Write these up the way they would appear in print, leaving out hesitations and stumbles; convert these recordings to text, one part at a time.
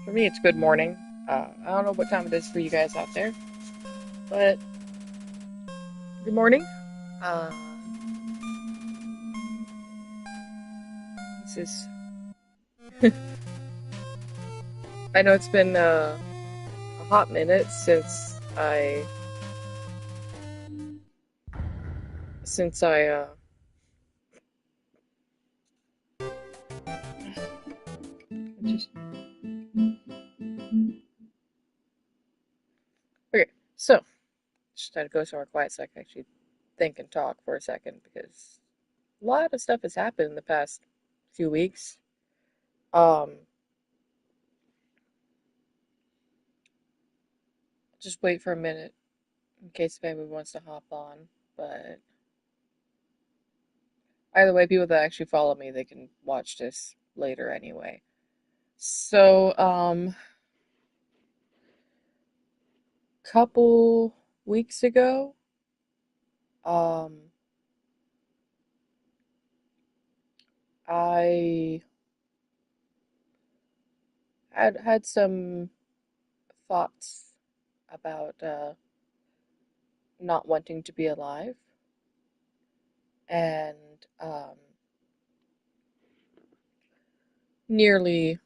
For me, it's good morning. I don't know what time it is for you guys out there, but good morning. Uh, this is. I know it's been a hot minute since I just okay. So just had to go somewhere quiet so I can actually think and talk for a second because a lot of stuff has happened in the past few weeks. Um, just wait for a minute in case if anybody wants to hop on. But either way, people that actually follow me, they can watch this later anyway. So, couple weeks ago, um, I had some thoughts about not wanting to be alive, and nearly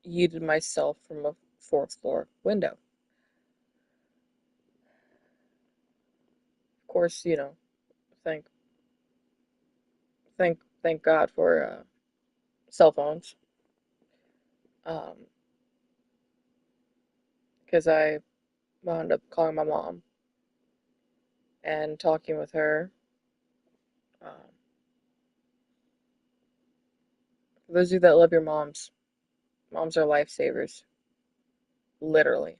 yeeted myself from a fourth floor window. Of course, thank thank God for cell phones, um, because I wound up calling my mom and talking with her. Um, for those of you that love your moms, moms are lifesavers, literally,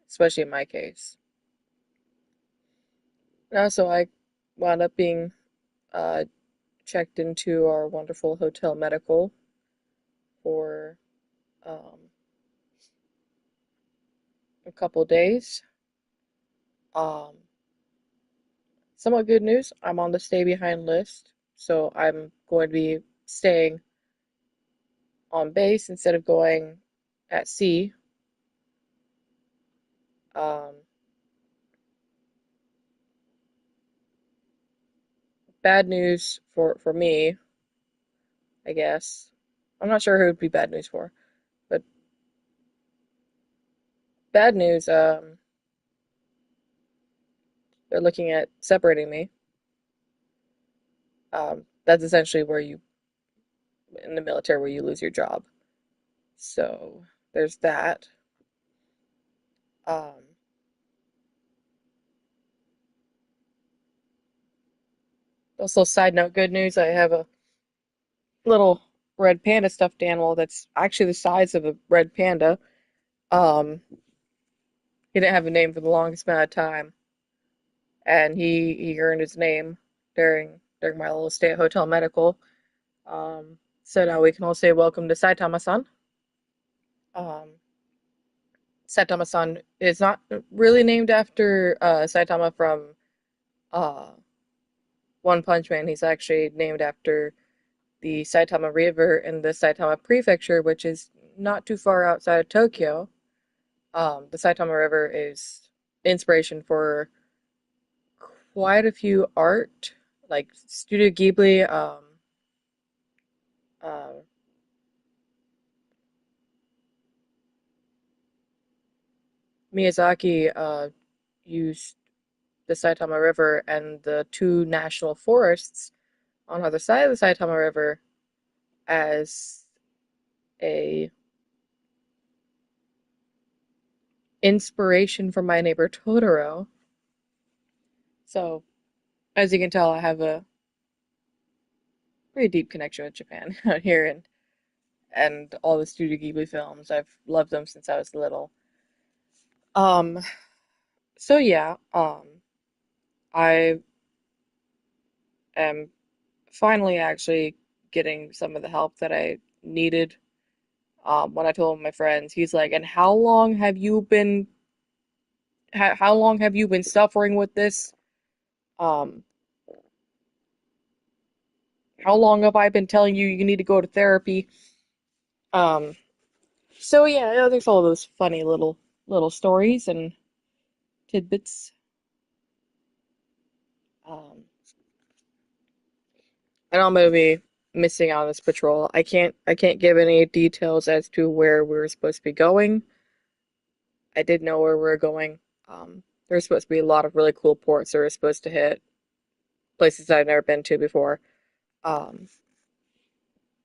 especially in my case. So I wound up being uh, checked into our wonderful hotel medical for um, a couple days. Um, Somewhat good news, I'm on the stay behind list, so I'm going to be staying on base instead of going at sea. Um, Bad news for me, I guess. I'm not sure who it would be bad news for, but bad news, they're looking at separating me. That's essentially where you, in the military, where you lose your job. So there's that. Um, Also, side note, good news, I have a little red panda stuffed animal that's actually the size of a red panda. Um, he didn't have a name for the longest amount of time, and he earned his name during my little stay at Hotel Medical. So now we can all say welcome to Saitama-san. Um, Saitama-san is not really named after Saitama from uh, One Punch Man. He's actually named after the Saitama River in the Saitama Prefecture, which is not too far outside of Tokyo. The Saitama River is inspiration for quite a few art, like Studio Ghibli. Uh, Miyazaki used the Saitama River and the two national forests on the other side of the Saitama River as a inspiration for My Neighbor Totoro. So, as you can tell, I have a pretty deep connection with Japan out here, and all the Studio Ghibli films. I've loved them since I was little. Um, so yeah, I am finally actually getting some of the help that I needed. When I told my friends, he's like, "And how long have you been suffering with this? Um, how long have I been telling you you need to go to therapy?" Um, So yeah, there's all those funny little stories and tidbits. Um, and I'm gonna be missing out on this patrol. I can't give any details as to where we were supposed to be going. I did know where we were going. There's supposed to be a lot of really cool ports that we're supposed to hit, places I've never been to before. Um,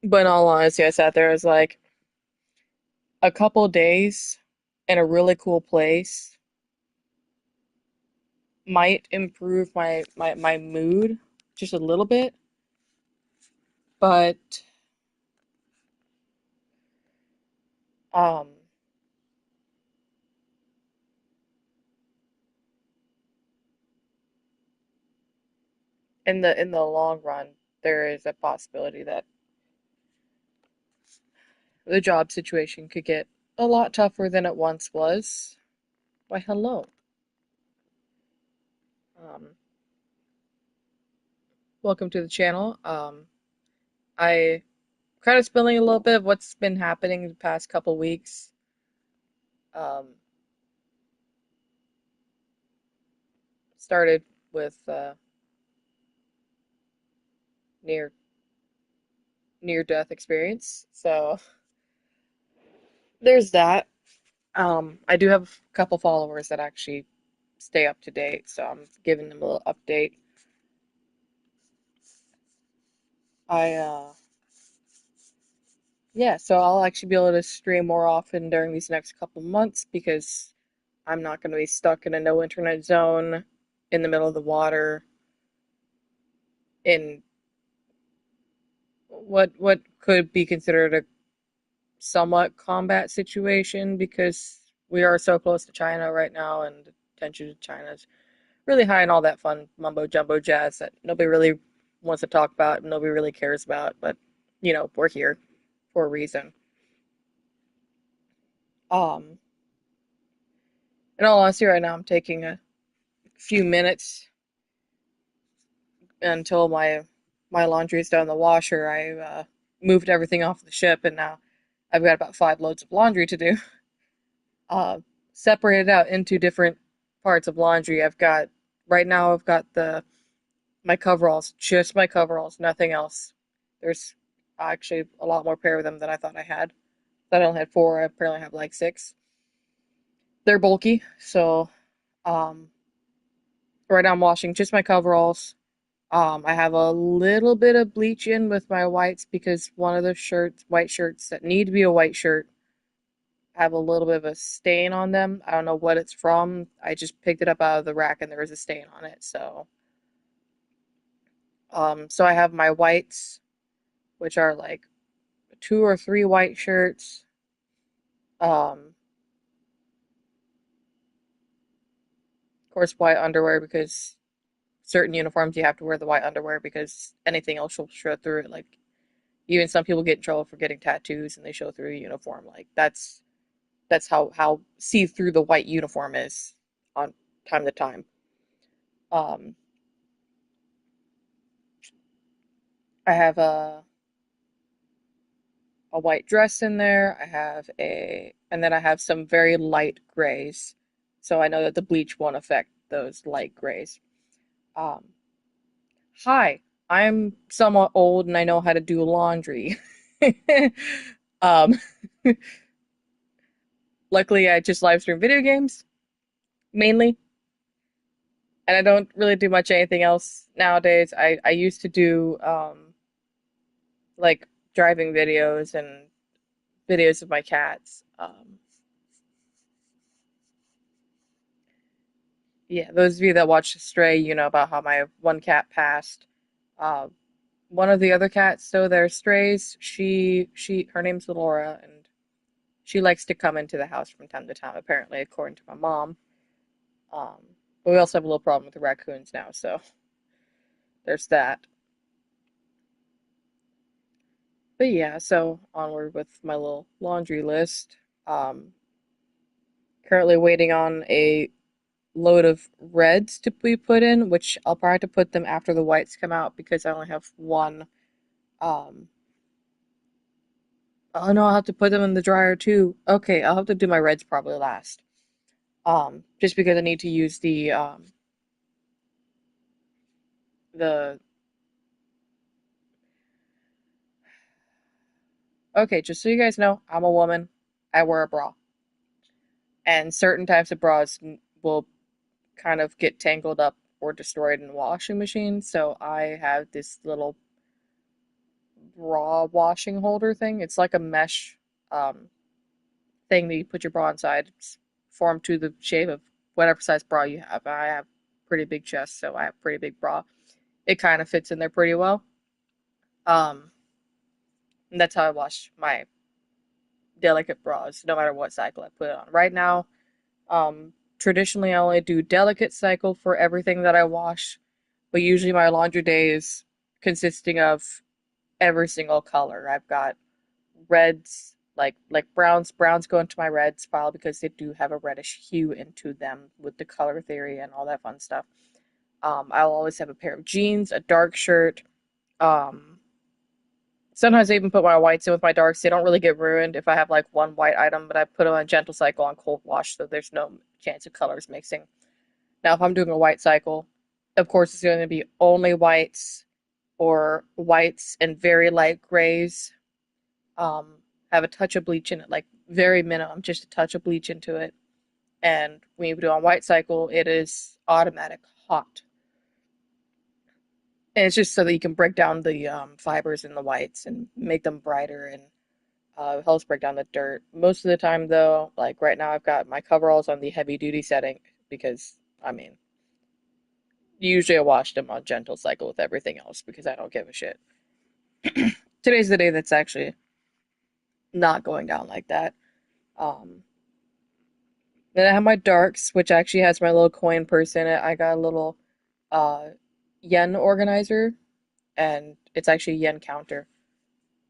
but in all honesty, I sat there, I was like, a couple days in a really cool place might improve my mood just a little bit, but um in the long run there is a possibility that the job situation could get a lot tougher than it once was. Why, hello. Um, welcome to the channel. I kind of spilling a little bit of what's been happening the past couple weeks. Um, started with near near death experience. So there's that. I do have a couple followers that actually stay up to date, so I'm giving them a little update. I Yeah, so I'll actually be able to stream more often during these next couple months because I'm not going to be stuck in a no internet zone in the middle of the water in what could be considered a somewhat combat situation because we are so close to China right now and the tension to China is really high and all that fun mumbo jumbo jazz that nobody really wants to talk about, nobody really cares about, but we're here for a reason. Um, in all honesty, right now I'm taking a few minutes until my laundry is done in the washer. I moved everything off the ship, and now I've got about 5 loads of laundry to do. Uh, Separated out into different parts of laundry. I've got right now. I've got the my coveralls, just my coveralls, nothing else. There's actually a lot more pair of them than I thought I had. Thought I only had four. I apparently have like six. They're bulky, so um, right now I'm washing just my coveralls. I have a little bit of bleach in with my whites because one of the white shirts that need to be a white shirt, have a little bit of a stain on them. I don't know what it's from. I just picked it up out of the rack and there was a stain on it. So I have my whites, which are like two or three white shirts. Of course, white underwear because certain uniforms you have to wear the white underwear because anything else will show through it. Like even some people get in trouble for getting tattoos and they show through a uniform. Like that's how see through the white uniform is on time to time. Um, I have a white dress in there. And then I have some very light grays, so I know that the bleach won't affect those light grays. Um, Hi, I'm somewhat old and I know how to do laundry. um, Luckily, I just live stream video games mainly, and I don't really do much anything else nowadays. I used to do like driving videos and videos of my cats. Yeah, those of you that watched Stray, you know about how my one cat passed. Uh, One of the other cats, so they're strays. Her name's Laura, and she likes to come into the house from time to time, apparently, according to my mom. Um, but we also have a little problem with the raccoons now, so there's that. But yeah, so onward with my little laundry list. Um, Currently waiting on a load of reds to be put in, which I'll probably have to put them after the whites come out because I only have one um, Oh no, I'll have to put them in the dryer too. Okay, I'll have to do my reds probably last. Just because I need to use the okay, just so you guys know, I'm a woman. I wear a bra. And certain types of bras will kind of get tangled up or destroyed in the washing machine. So I have this little bra washing holder thing. It's like a mesh um, thing that you put your bra inside. It's formed to the shape of whatever size bra you have. I have pretty big chest, so I have pretty big bra. It kind of fits in there pretty well. Um, and that's how I wash my delicate bras, no matter what cycle I put it on. Right now, traditionally I only do delicate cycle for everything that I wash, but usually my laundry day is consisting of every single color. I've got reds, like browns. Browns go into my reds pile because they do have a reddish hue into them with the color theory and all that fun stuff. I'll always have a pair of jeans, a dark shirt. Um, Sometimes I even put my whites in with my darks. They don't really get ruined if I have like one white item, but I put them on gentle cycle on cold wash, so there's no chance of colors mixing. Now, if I'm doing a white cycle, of course, it's going to be only whites or whites and very light grays. Um, have a touch of bleach in it, like very minimum, just a touch of bleach into it. And when you do it on white cycle, it is automatic hot. And it's just so that you can break down the fibers in the whites and make them brighter and helps break down the dirt. Most of the time, though, like right now, I've got my coveralls on the heavy duty setting because, I mean, usually I wash them on gentle cycle with everything else because I don't give a shit. Today's the day that's actually not going down like that. Um, then I have my darks, which actually has my little coin purse in it. I got a little uh, yen organizer, and it's actually a yen counter.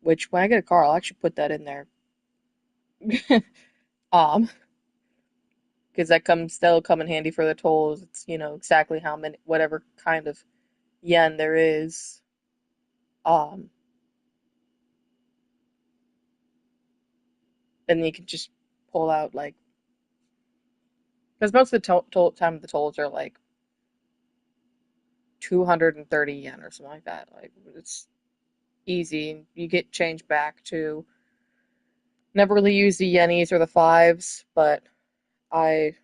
Which when I get a car, I'll actually put that in there. Um, because that'll come in handy for the tolls. It's exactly how many whatever kind of yen there is. Um, and you can just pull out like because most of the time the tolls are like 230 yen or something like that. Like it's easy. You get change back to. Never really use the yennies or the fives, but I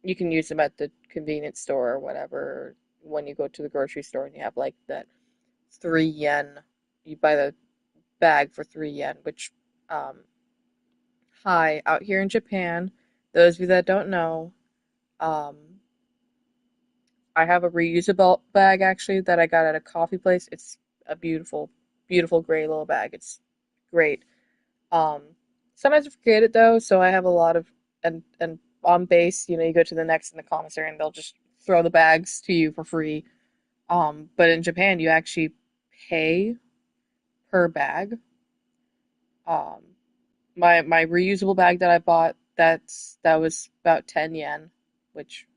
you can use them at the convenience store or whatever. When you go to the grocery store and you have like that 3 yen, you buy the bag for 3 yen, which um, hi, out here in Japan, those of you that don't know, um, I have a reusable bag actually that I got at a coffee place. It's a beautiful, beautiful gray little bag. It's great. Um, Sometimes I forget it though, so I have a lot of and on base, you go to the next in the commissary and they'll just throw the bags to you for free. But in Japan, you actually pay per bag. Um, my reusable bag that I bought, that was about 10 yen, which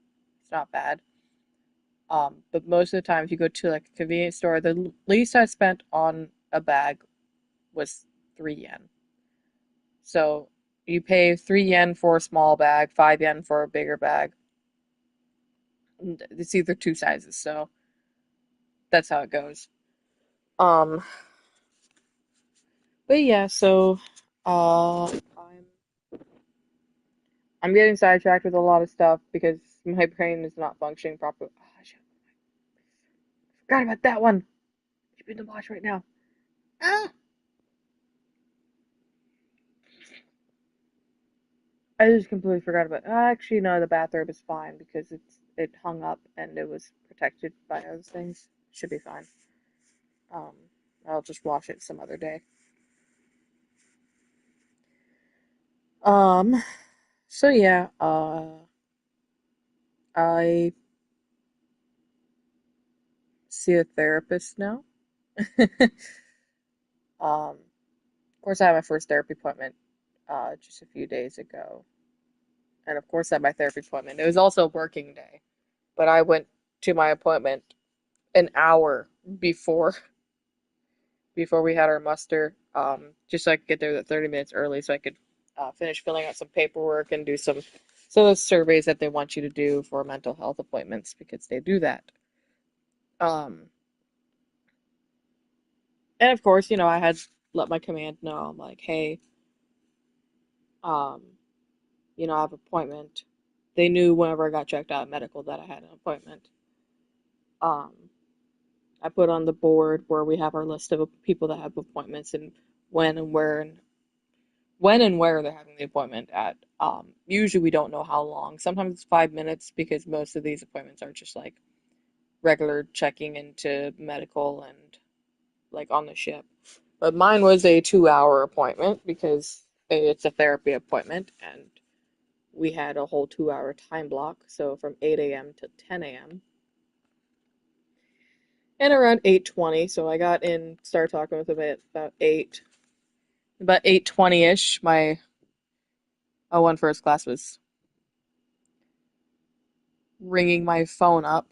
is not bad. But most of the time, if you go to like a convenience store, the least I spent on a bag was 3 yen. So you pay 3 yen for a small bag, 5 yen for a bigger bag. And it's either two sizes, so that's how it goes. Um, but yeah, so I'm getting sidetracked with a lot of stuff because my brain is not functioning properly. Oh, shit. Forgot about that one. Should be in the wash right now. Ah! I just completely forgot about. Actually, no, the bathrobe is fine because it hung up and it was protected by other things. Should be fine. Um, I'll just wash it some other day. Um, so yeah, I see a therapist now. Of course, I had my first therapy appointment just a few days ago, and of course, I had my therapy appointment. It was also a working day, but I went to my appointment an hour before before we had our muster, just so I could get there 30 minutes early so I could finish filling out some paperwork and do some of those surveys that they want you to do for mental health appointments because they do that. Um, and of course, I had let my command know. I'm like, hey, um, I have an appointment. They knew whenever I got checked out of medical that I had an appointment. Um, I put on the board where we have our list of people that have appointments and when and where and when and where they're having the appointment at. Usually we don't know how long. Sometimes it's 5 minutes because most of these appointments are just like regular checking into medical and like on the ship. But mine was a 2 hour appointment because it's a therapy appointment and we had a whole 2 hour time block. So from 8 a.m. to 10 a.m. And around 8:20, so I got in, started talking with him at about 8:20-ish. My O1 first class was ringing my phone up,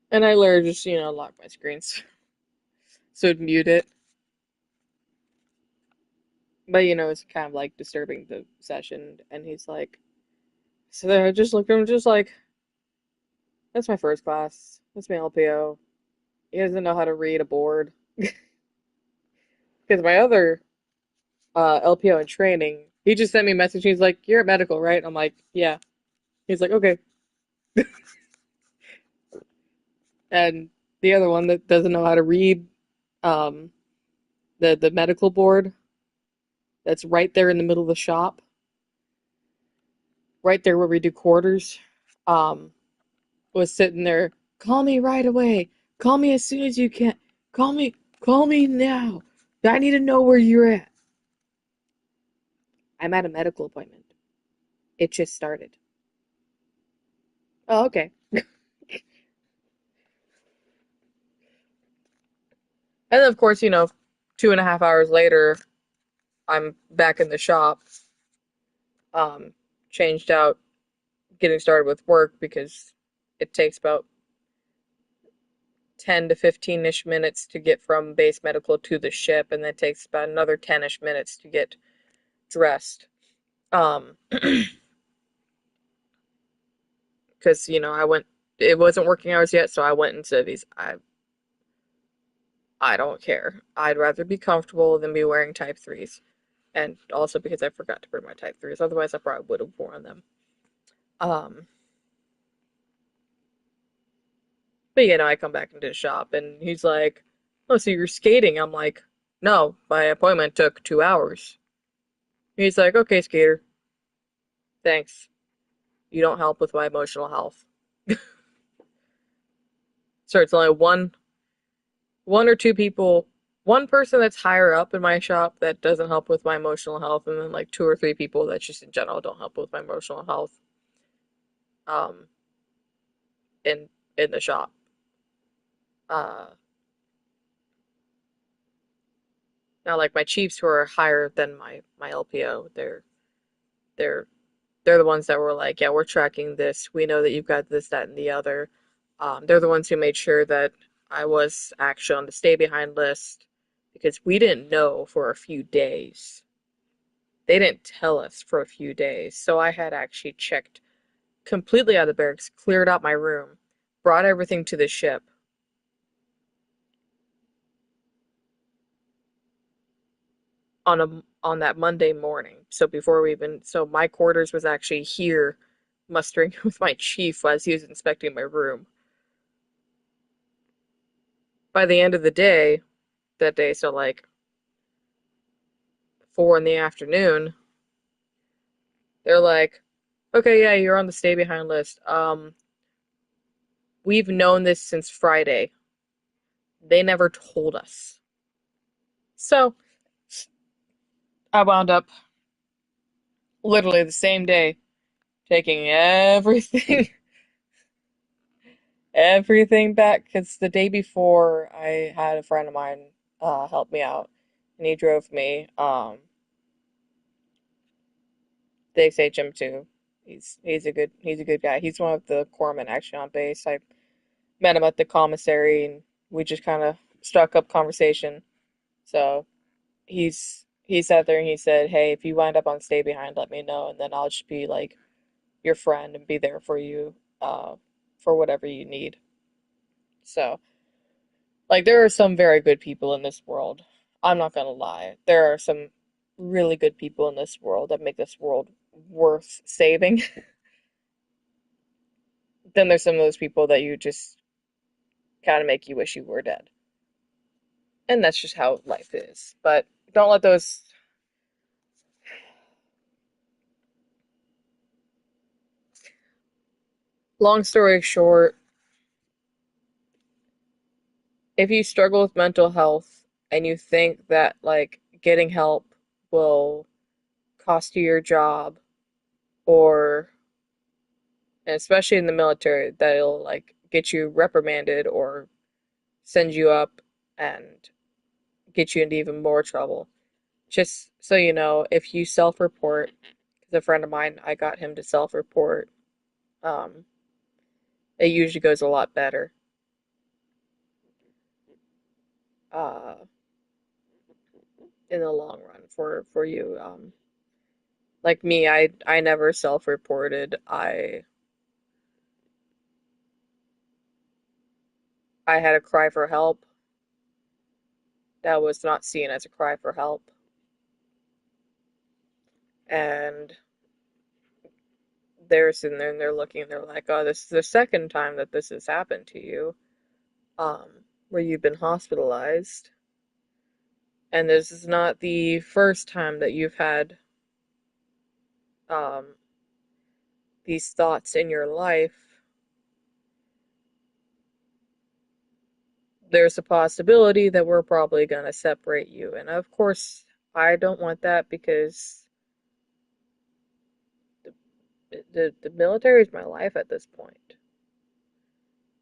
and I literally just, locked my screens, so it'd mute it. But, it's kind of like disturbing the session, and he's like, so then I just looked at him just like, that's my first class. That's my LPO. He doesn't know how to read a board. Because my other LPO in training, he just sent me a message. He's like, you're at medical, right? I'm like, yeah. He's like, okay. And the other one that doesn't know how to read um, the medical board that's right there in the middle of the shop, right there where we do quarters, um, was sitting there. Call me right away. Call me as soon as you can. Call me. Call me now. I need to know where you're at. I'm at a medical appointment. It just started. Oh, okay. And then, of course, 2.5 hours later, I'm back in the shop, um, changed out, getting started with work because it takes about 10 to 15-ish minutes to get from base medical to the ship, and then it takes about another 10-ish minutes to get dressed. Because, it wasn't working hours yet, so I went into these. I don't care. I'd rather be comfortable than be wearing type threes. And also because I forgot to bring my type threes, otherwise I probably would have worn them. Um, but I come back into the shop and he's like, "Oh, so you're skating?" I'm like, "No, my appointment took 2 hours." He's like, "Okay, skater, thanks. You don't help with my emotional health." So it's only one or two people, one person that's higher up in my shop that doesn't help with my emotional health, and then like two or three people that just in general don't help with my emotional health. Um, in in the shop. Uh, Now like my chiefs who are higher than my LPO, they're they're the ones that were like, yeah, we're tracking this. We know that you've got this, that, and the other. They're the ones who made sure that I was actually on the stay behind list because we didn't know for a few days. They didn't tell us for a few days. So I had actually checked completely out of the barracks, cleared out my room, brought everything to the ship on that Monday morning. So before we even so my quarters was actually here mustering with my chief as he was inspecting my room. By the end of the day, that day, so like 4 in the afternoon, they're like, okay, yeah, you're on the stay behind list. We've known this since Friday. They never told us. So I wound up literally the same day taking everything back because the day before I had a friend of mine help me out and he drove me. They say Jim too. He's a good guy. He's one of the corpsmen actually on base. met him at the commissary and we just kind of struck up conversation. So he sat there and he said, "Hey, if you wind up on stay behind, let me know, and then I'll just be like your friend and be there for you, uh, for whatever you need." So, like, there are some very good people in this world. I'm not gonna lie. There are some really good people in this world that make this world worth saving. Then there's some of those people that you just kind of make you wish you were dead. And that's just how life is. But don't let those, long story short, if you struggle with mental health and you think that like getting help will cost you your job, or and especially in the military, that it'll like get you reprimanded or send you up and get you into even more trouble. Just so you know, if you self-report, because a friend of mine, I got him to self-report, um, it usually goes a lot better. Uh, in the long run for you. Like me, I never self-reported. I had a cry for help that was not seen as a cry for help, and they're sitting there and they're looking and they're like, "Oh, this is the second time that this has happened to you, where you've been hospitalized, and this is not the first time that you've had um these thoughts in your life. There's a possibility that we're probably going to separate you." And of course, I don't want that because the military is my life at this point.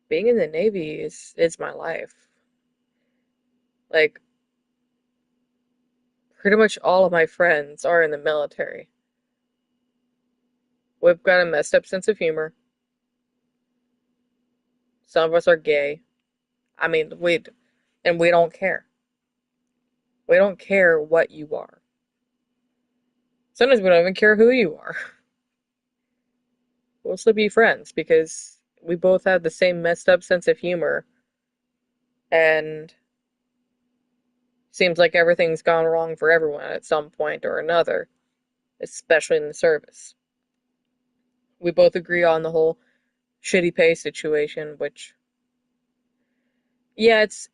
Being in the Navy is my life. Like pretty much all of my friends are in the military. We've got a messed up sense of humor. Some of us are gay. I mean, we don't care. We don't care what you are. Sometimes we don't even care who you are. We'll still be friends because we both have the same messed up sense of humor, and seems like everything's gone wrong for everyone at some point or another, especially in the service. We both agree on the whole shitty pay situation, which yeah, it's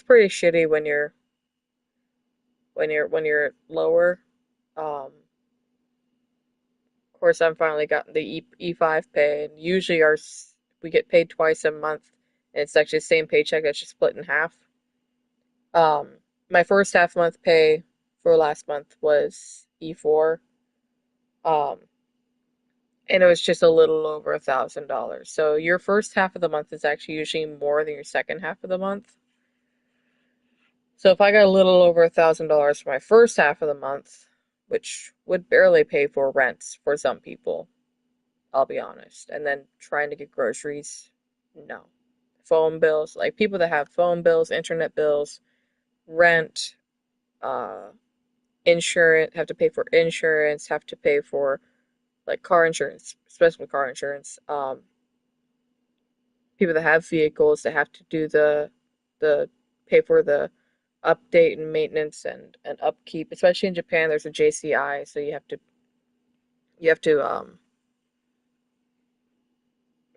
pretty shitty when you're lower. Of course, I'm finally gotten the E5 pay, and usually we get paid twice a month, and it's actually the same paycheck that's just split in half. My first half month pay for last month was E4, um, and it was just a little over $1,000. So your first half of the month is actually usually more than your second half of the month. So if I got a little over $1,000 for my first half of the month, which would barely pay for rents for some people, I'll be honest, and then trying to get groceries, no. Phone bills, like people that have phone bills, internet bills, rent, uh, insurance, have to pay for insurance, have to pay for like car insurance, especially car insurance. People that have vehicles that have to do the pay for the update and maintenance and upkeep. Especially in Japan, there's a JCI, so you have to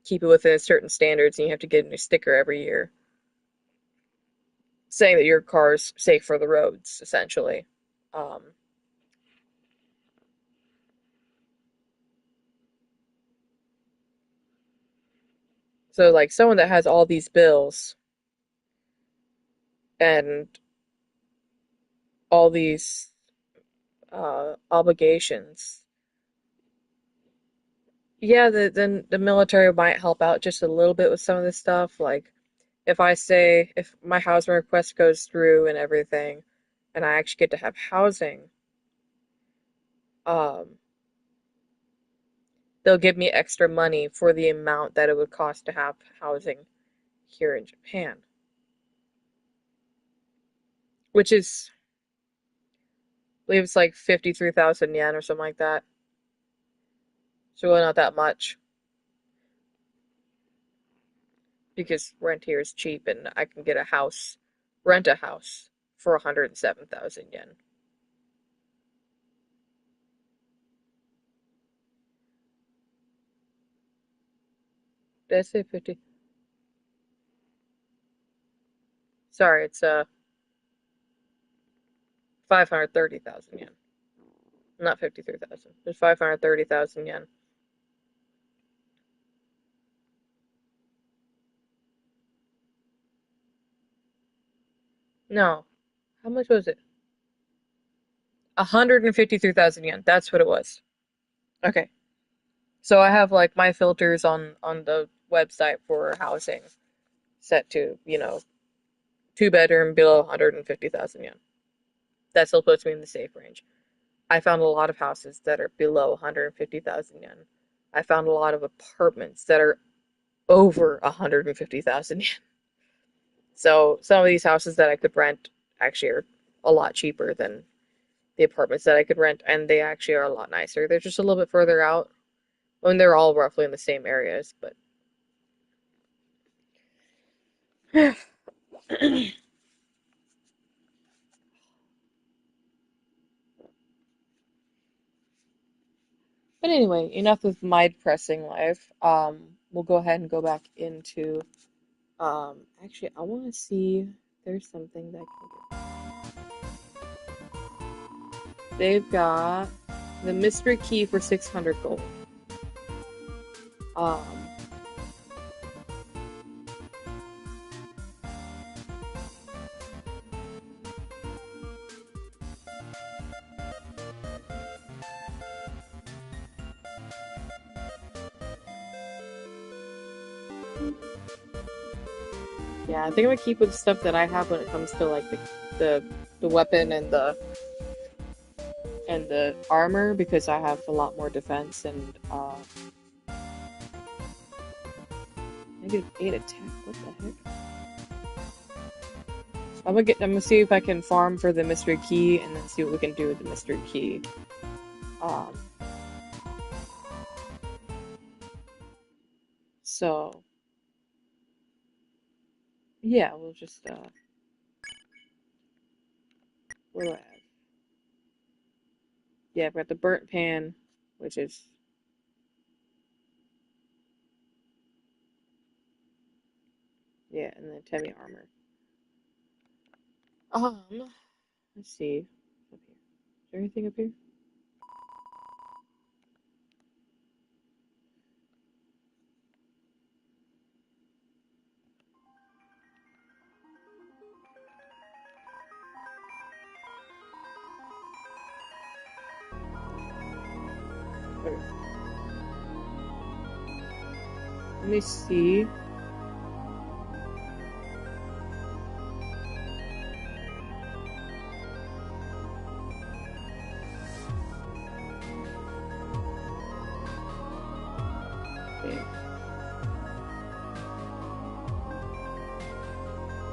keep it within certain standards, and you have to get a new sticker every year saying that your car's safe for the roads, essentially. Um, so like someone that has all these bills and all these obligations, yeah, the military might help out just a little bit with some of this stuff. Like if my housing request goes through and everything, and I actually get to have housing, um, they'll give me extra money for the amount that it would cost to have housing here in Japan, which is, I believe it's like 53,000 yen or something like that. So really not that much because rent here is cheap and I can get a house, rent a house for 107,000 yen. Did I say 50? Sorry, it's 530,000 yen, not 53,000. It's 530,000 yen. No, how much was it? 153,000 yen. That's what it was. Okay. So I have like my filters on the website for housing set to, 2 bedroom below 150,000 yen. That still puts me in the safe range. I found a lot of houses that are below 150,000 yen. I found a lot of apartments that are over 150,000 yen. So some of these houses that I could rent actually are a lot cheaper than the apartments that I could rent, and they actually are a lot nicer. They're just a little bit further out. I mean, they're all roughly in the same areas, but but anyway, enough of my depressing life. We'll go ahead and go back into actually I want to see if there's something that can get. They've got the mystery key for 600 gold. Um, yeah, I think I'm gonna keep with the stuff that I have when it comes to like the the weapon and the armor because I have a lot more defense and -8 attack. What the heck? I'm gonna see if I can farm for the mystery key and then see what we can do with the mystery key. Um, so yeah, we'll just what do I have? Yeah, I've got the burnt pan, which is yeah, and then Temi armor. Um, let's see. Up here. Is there anything up here? Okay. Let me see. Okay.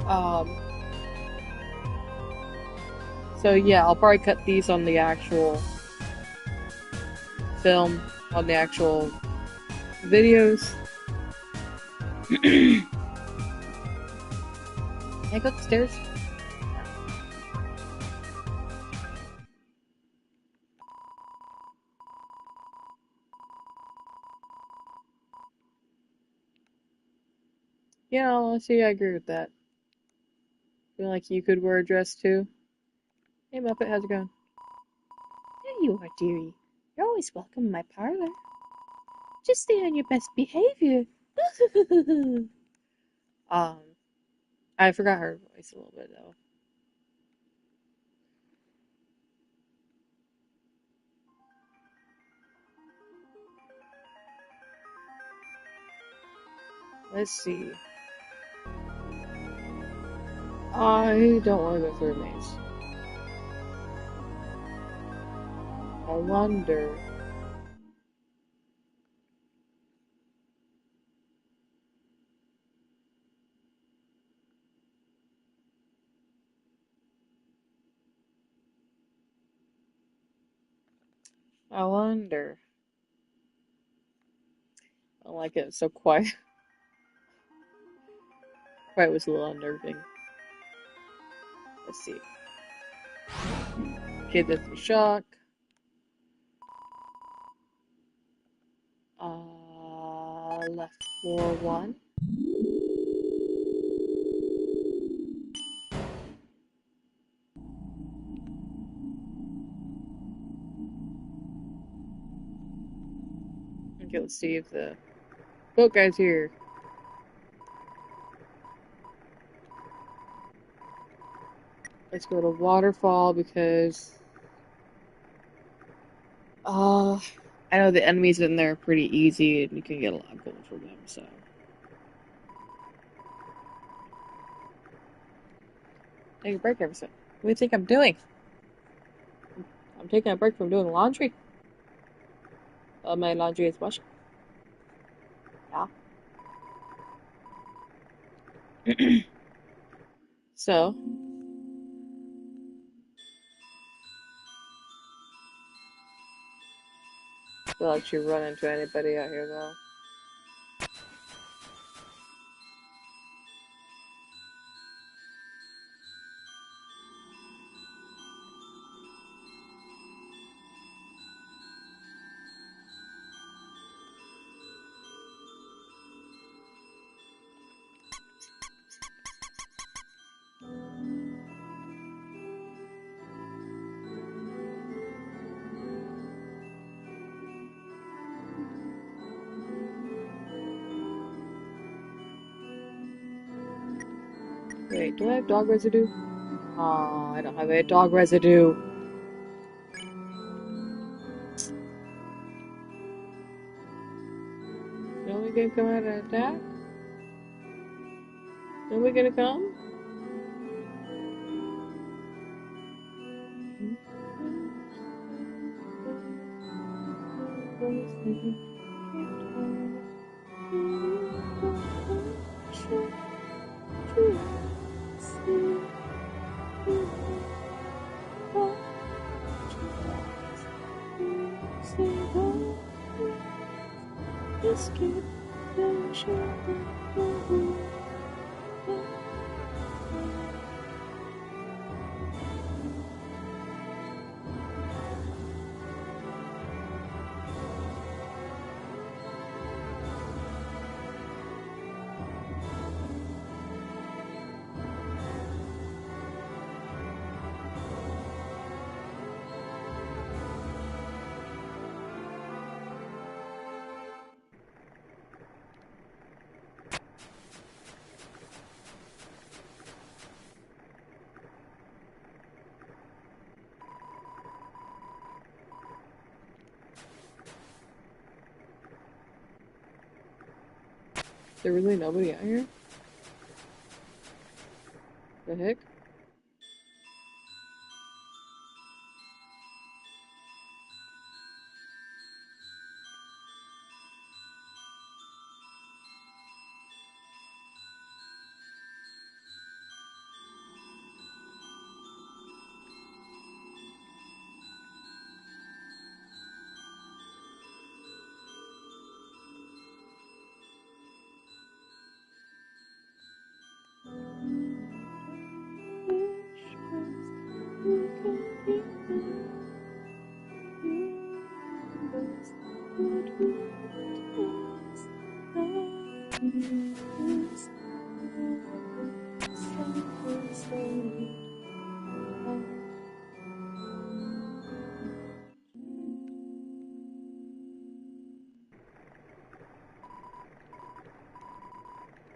Um, so yeah, I'll probably cut these on the actual film, on the actual videos. Can I go upstairs? Yeah, honestly, I agree with that. Feel like you could wear a dress too. Hey Muppet, how's it going? There you are, dearie. You're always welcome in my parlor. Just stay on your best behavior. um, I forgot her voice a little bit though. Let's see. I don't want to go through a maze. I wonder. I wonder. I don't like it so quiet. Quiet was a little unnerving. Let's see. Okay, that's the shock. Left floor one. Okay, let's see if the boat guy's here. Let's go to waterfall because uh I know the enemies in there are pretty easy and you can get a lot of gold from them, so take a break every so. What do you think I'm doing? I'm taking a break from doing laundry. My laundry is washed. Yeah. So, don't let you run into anybody out here though. Wait, do I have dog residue? Oh, I don't have any dog residue. No one gonna come out and attack? No one gonna come? Is there really nobody out here? The heck?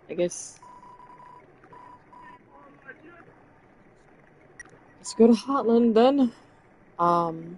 I guess let's go to Hotland then. Um,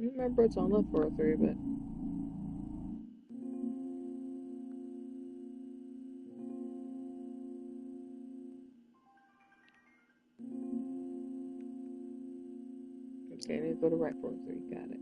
remember it's on the 403, but okay, I need to go to right 403. Got it.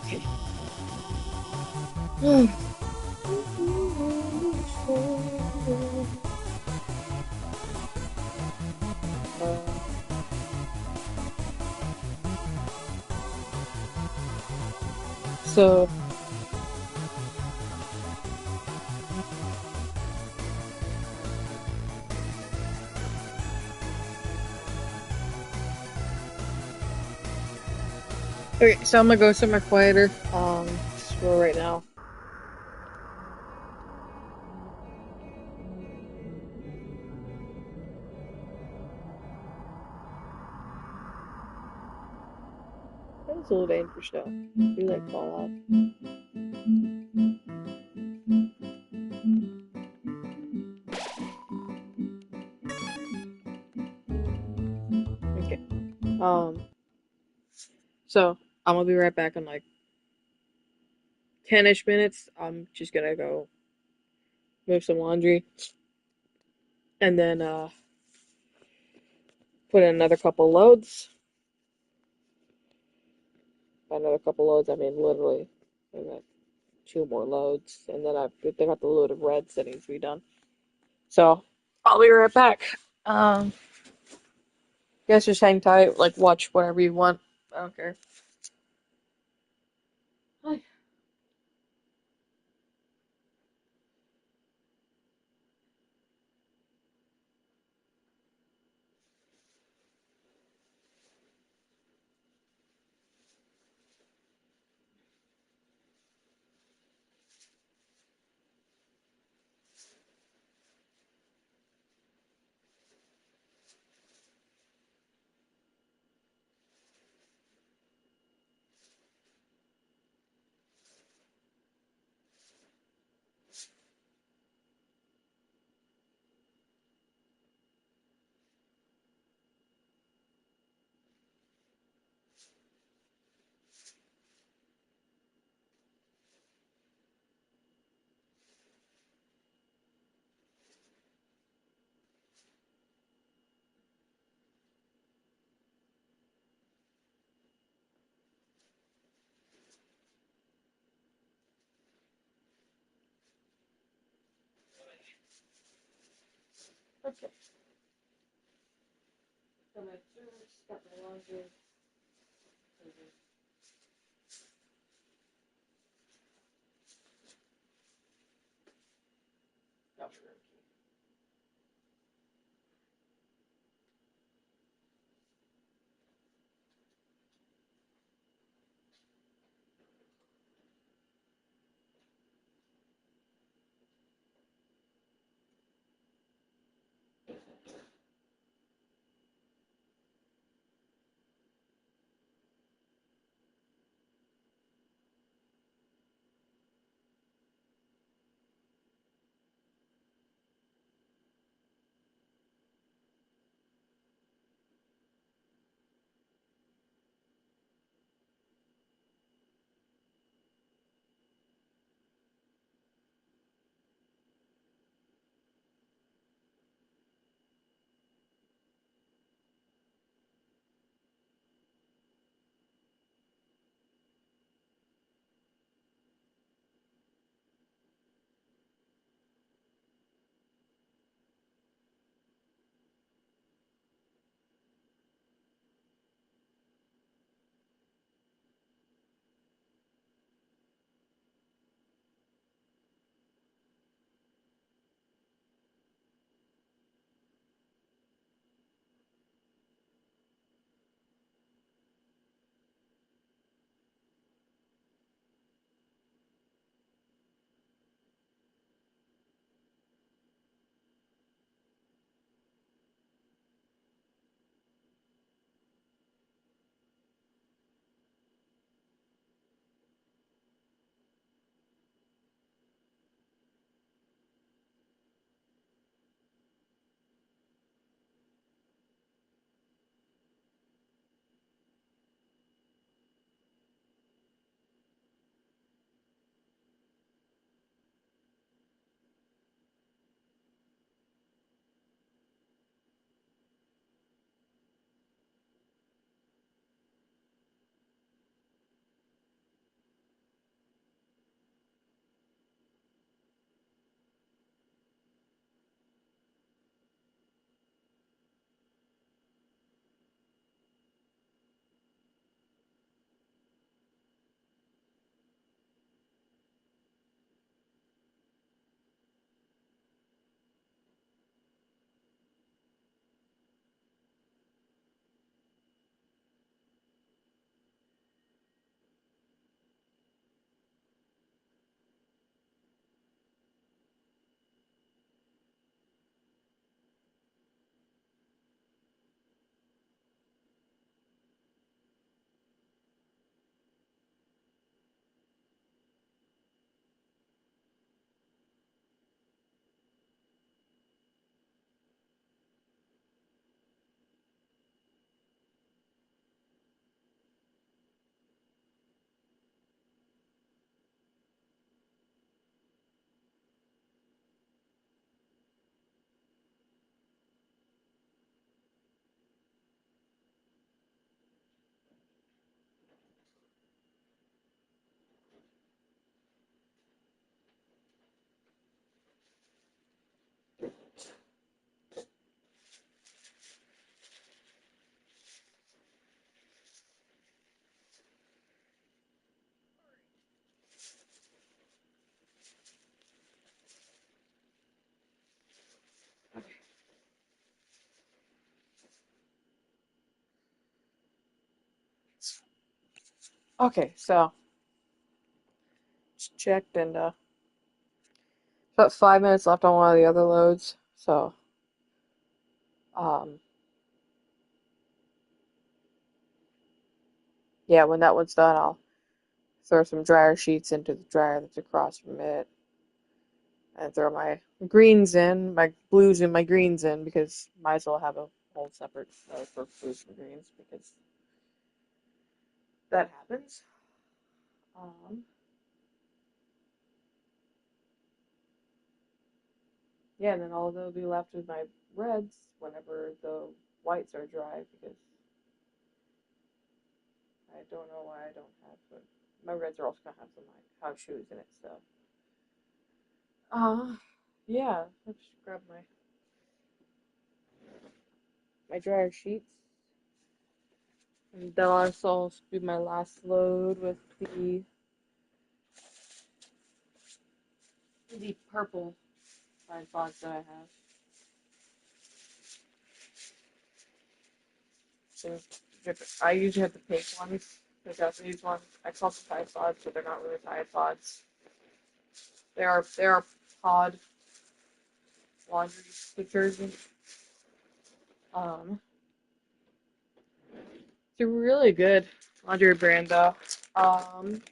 Okay. So, okay, so I'm gonna go somewhere quieter, just for right now. That's a little dangerous though. You like fall off. Okay. Um, so I'm gonna be right back in like 10-ish minutes. I'm just gonna go move some laundry and then put in another couple loads. By another couple loads, I mean literally I got two more loads, and then they got the load of reds that needs to be done. So I'll be right back. Um, you guys just hang tight, like watch whatever you want. I don't care. Hi. Okay. Got my juice, got my laundry. Got my room key. Okay, so just checked and about 5 minutes left on one of the other loads. So um yeah, when that one's done, I'll throw some dryer sheets into the dryer that's across from it, and throw my greens in, my blues and my greens in, because might as well have a whole separate load for blues and greens because that happens. Um, yeah, and then all that'll be left is my reds whenever the whites are dry because I don't know why I don't have but my reds are also gonna have some like house shoes in it, so yeah, let's grab my my dryer sheets. And that'll also be my last load with the purple Tide Pods that I have. So I usually have the pink ones, the Japanese ones. I call them Tide Pods, but they're not really Tide Pods. They are pod laundry detergent. Um, it's a really good laundry brand though. Um,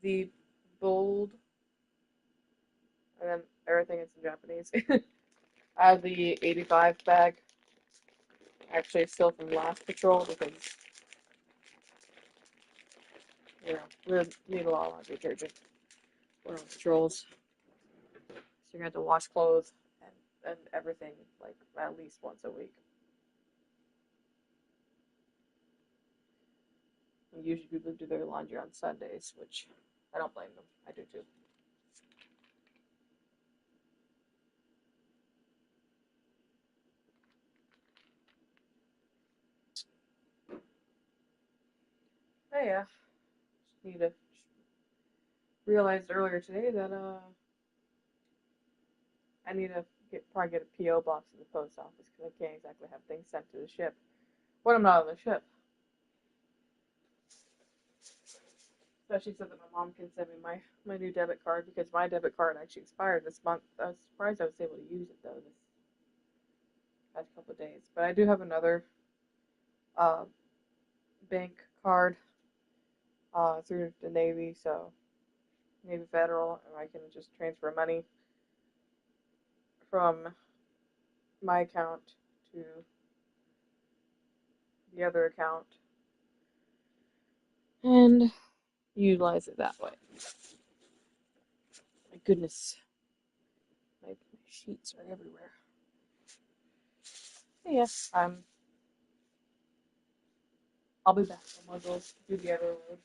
the bold, and then everything is in Japanese. I have the 85 bag, actually still from last patrol because we need a lot of laundry detergent. We're on patrols, so you're gonna have to wash clothes and everything like at least once a week. And usually people do their laundry on Sundays, which I don't blame them. I do too. Oh yeah, just need to realized earlier today that I need to probably get a PO box at the post office because I can't exactly have things sent to the ship when I'm not on the ship. Especially so that my mom can send me my new debit card because my debit card actually expired this month. I was surprised I was able to use it though this past couple of days. But I do have another uh, bank card through the Navy, so Navy Federal, and I can just transfer money from my account to the other account and utilize it that way. My goodness, my sheets are everywhere. But yes, I'll be back. I'm gonna go do the other load.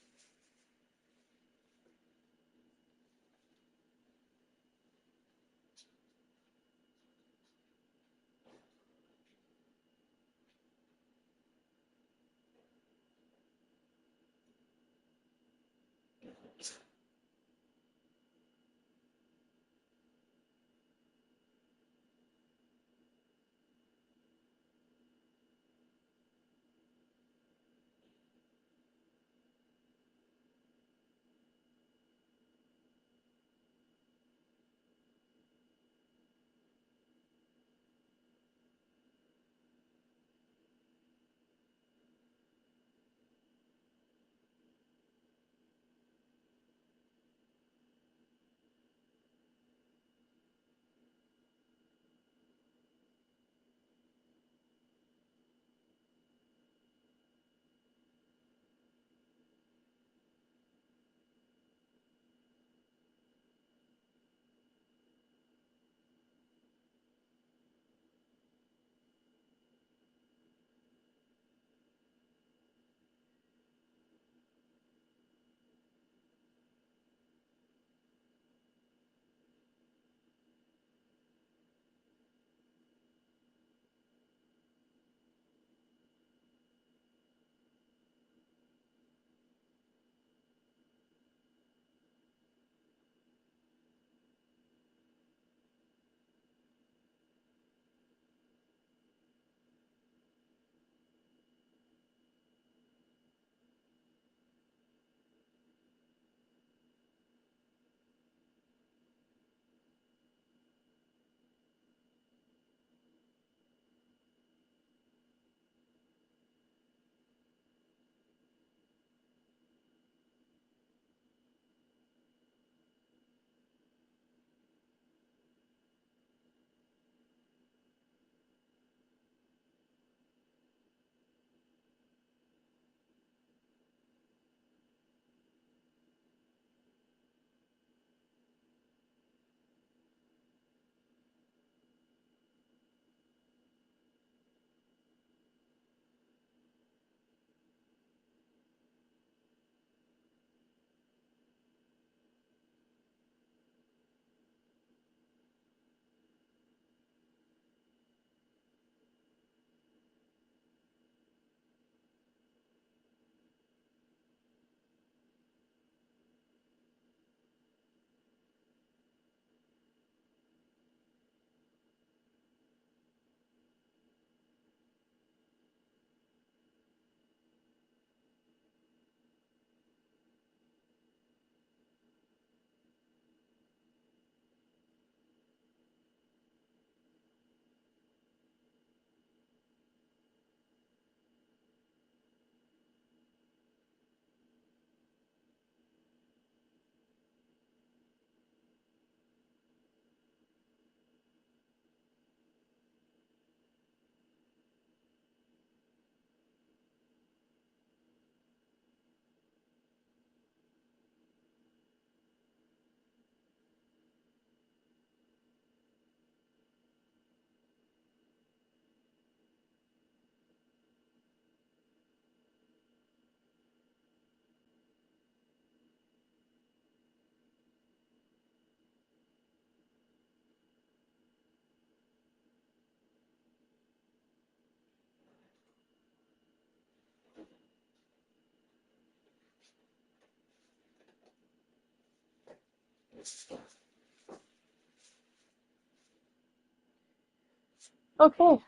Okay,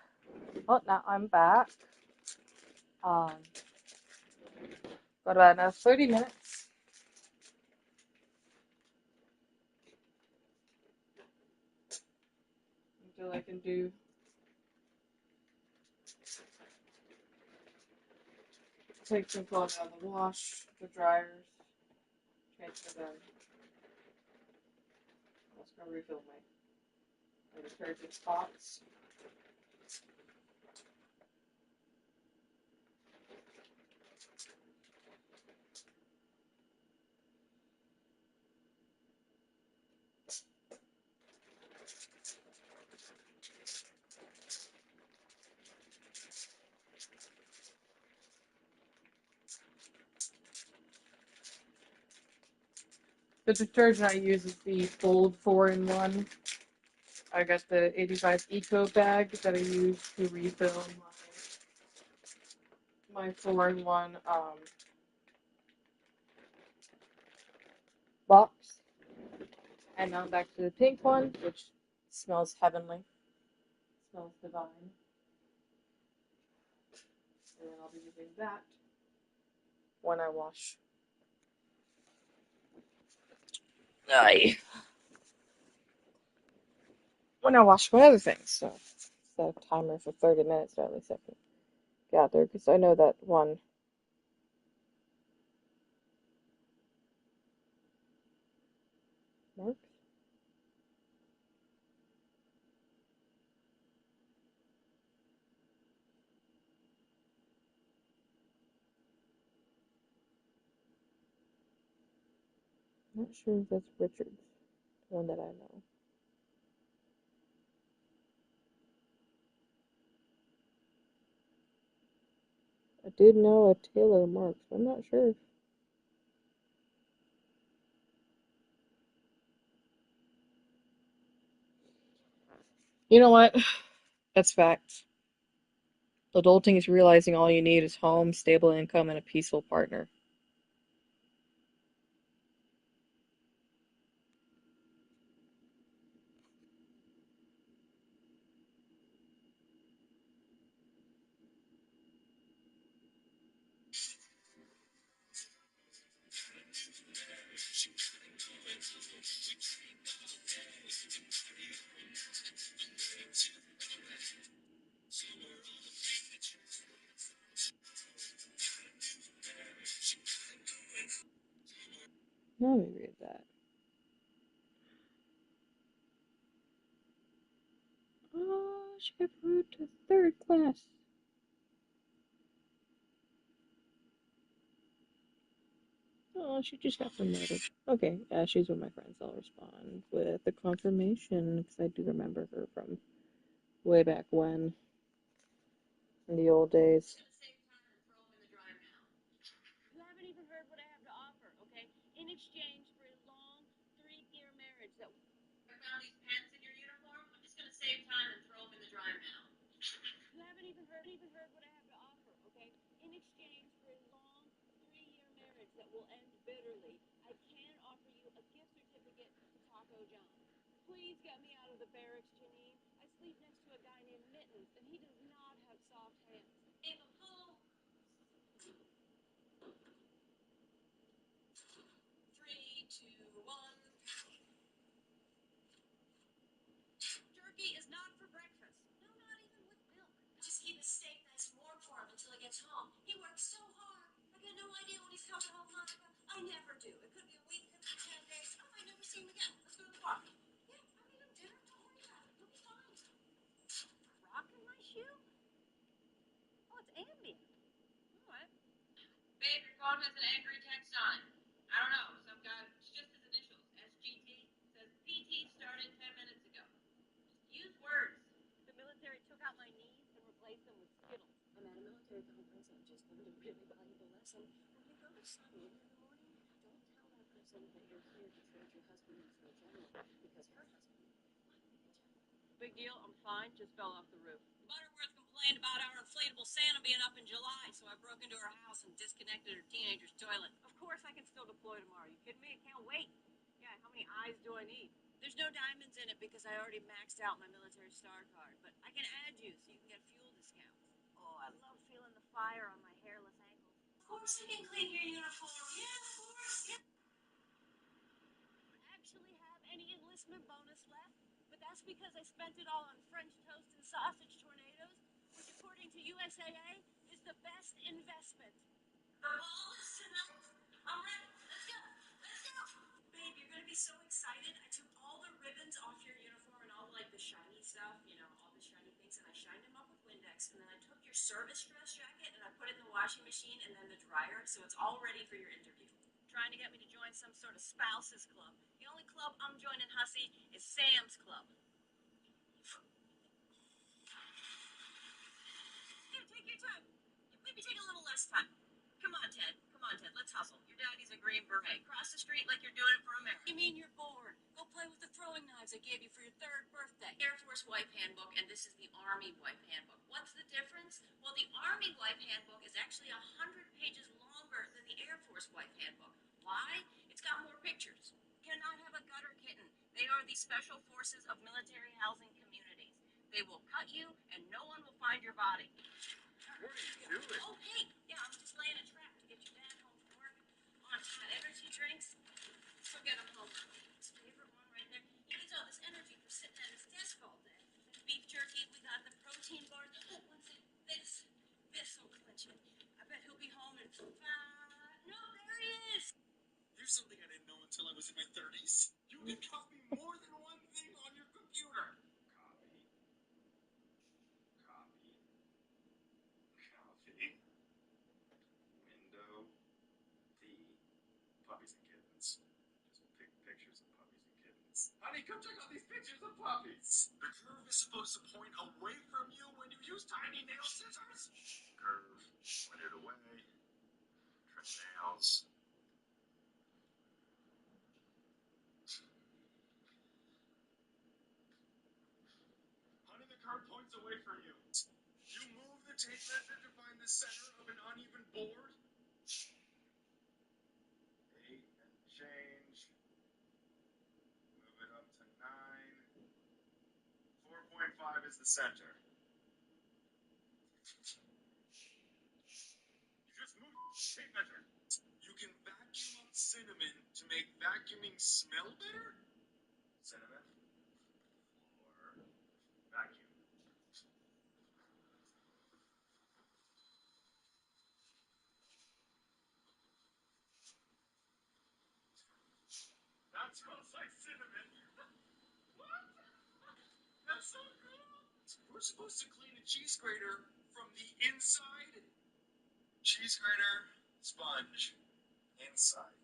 well, now I'm back. Um, got about another 30 minutes until I can take some clothes out of the wash, the dryers, transfer them. I was gonna refill my detergent spots. The detergent I use is the Fold 4-in-1. I got the 85 Eco bag that I use to refill my 4-in-1 box. And now back to the pink one, which smells heavenly. Smells divine. And then I'll be using that when I wash. Aye. When I wash my other things. So set a timer for 30 minutes, so at least I can get out there, because I know that one marks. I'm not sure if that's Richard's, the one that I know. I did know a Taylor Marks, but I'm not sure. You know what? That's fact. Adulting is realizing all you need is home, stable income, and a peaceful partner. Let me read that. Oh, she got promoted to third class. Oh, she just got promoted. Okay, she's one of my friends. I'll respond with the confirmation because I do remember her from way back when, in the old days. many eyes do I need? There's no diamonds in it because I already maxed out my military star card, but I can add you so you can get fuel discounts. Oh, I love feeling the fire on my hairless ankles. Of course I can clean your uniform. Yeah, of course. Yeah. Actually have any enlistment bonus left, but that's because I spent it all on French toast and sausage tornadoes, which according to USAA is the best investment. The ball is tonight. I'm ready. Let's go. Let's go. Babe, you're gonna be so excited. I took all the ribbons off your uniform and all like the shiny stuff, all the shiny things, and I shined them up with Windex. And then I took your service dress jacket and I put it in the washing machine and then the dryer, so it's all ready for your interview. Trying to get me to join some sort of spouses club. The only club I'm joining, hussy, is Sam's Club. Here, take your time. Maybe take a little less time. Come on, Ted. Come on, Ted. Let's hustle. Your daddy's a Green Beret. Cross the street like you're doing it for America. You mean you're bored? Go play with the throwing knives I gave you for your 3rd birthday. Air Force Wife Handbook, and this is the Army Wife Handbook. What's the difference? Well, the Army Wife Handbook is actually 100 pages longer than the Air Force Wife Handbook. Why? It's got more pictures. Cannot have a gutter kitten. They are the special forces of military housing communities. They will cut you, and no one will find your body. What are you doing? Oh, hey, yeah, I'm just laying a trap to get your dad home from work. On energy drinks. So get him home. His favorite one right there. He needs all this energy for sitting at his desk all day. Beef jerky, we got the protein bars. Oh, one second. This will clinch it. I bet he'll be home in 5. No, there he is. Here's something I didn't know until I was in my 30s. You can copy more than one thing on your computer. Copy. Copy. Copy. Window. D. Puppies and kittens. Just pick pictures of puppies and kittens. Honey, come check out these pictures of puppies. The curve is supposed to point away from you when you use tiny nail scissors. Curve. Point it away. Trim nails. Honey, the curve points away from you. You move the tape measure to find the center of an uneven board. 8 and change. Move it up to 9. 4.5 is the center. You just move the tape measure. You can vacuum up cinnamon to make vacuuming smell better? Cinnamon. Or vacuum. That smells like cinnamon. What? That's so cool. We're supposed to clean a cheese grater from the inside. Cheese grater, sponge, inside.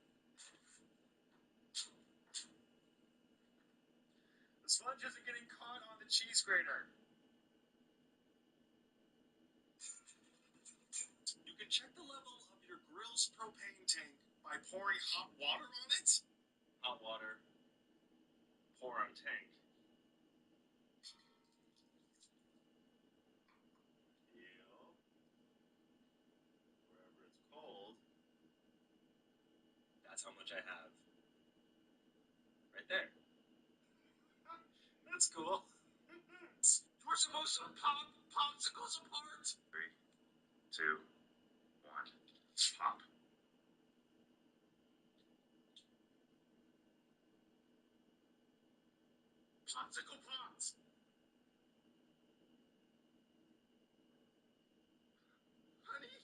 The sponge isn't getting caught on the cheese grater. You can check the level of your grill's propane tank by pouring hot water on it. Hot water, pour on tank. Feel wherever it's cold. That's how much I have. Right there. That's cool. We're supposed to pop popsicles apart. 3, 2, 1. Pop. Popsicle pops. Honey,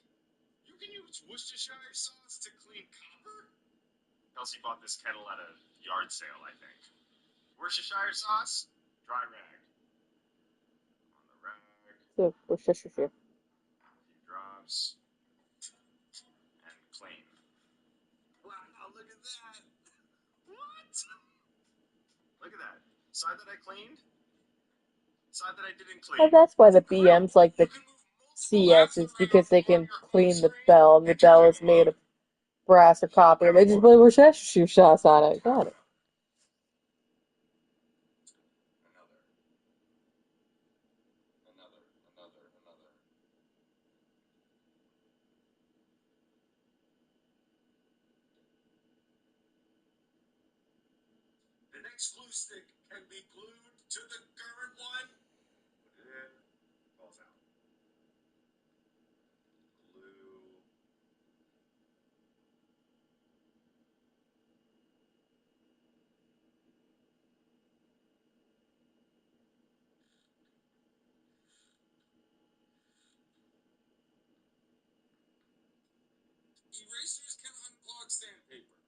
you can use Worcestershire sauce to clean copper? Kelsey bought this kettle at a yard sale, I think. Worcestershire sauce, dry rag. On the rag, So, Worcestershire. a few drops, and clean. Wow, look at that. What? Look at that. Side that I cleaned, side that I didn't Oh, clean. that's why the Grill. BM's like the You can move multiple CS, apps is and because they can your clean the screen bell, and the and your bell is camera. made of brass or copper. They just put Worcestershire sauce on it. Got it. Another. French glue stick can be glued to the current one. Put it in, falls out. Glue. Erasers can unclog sandpaper.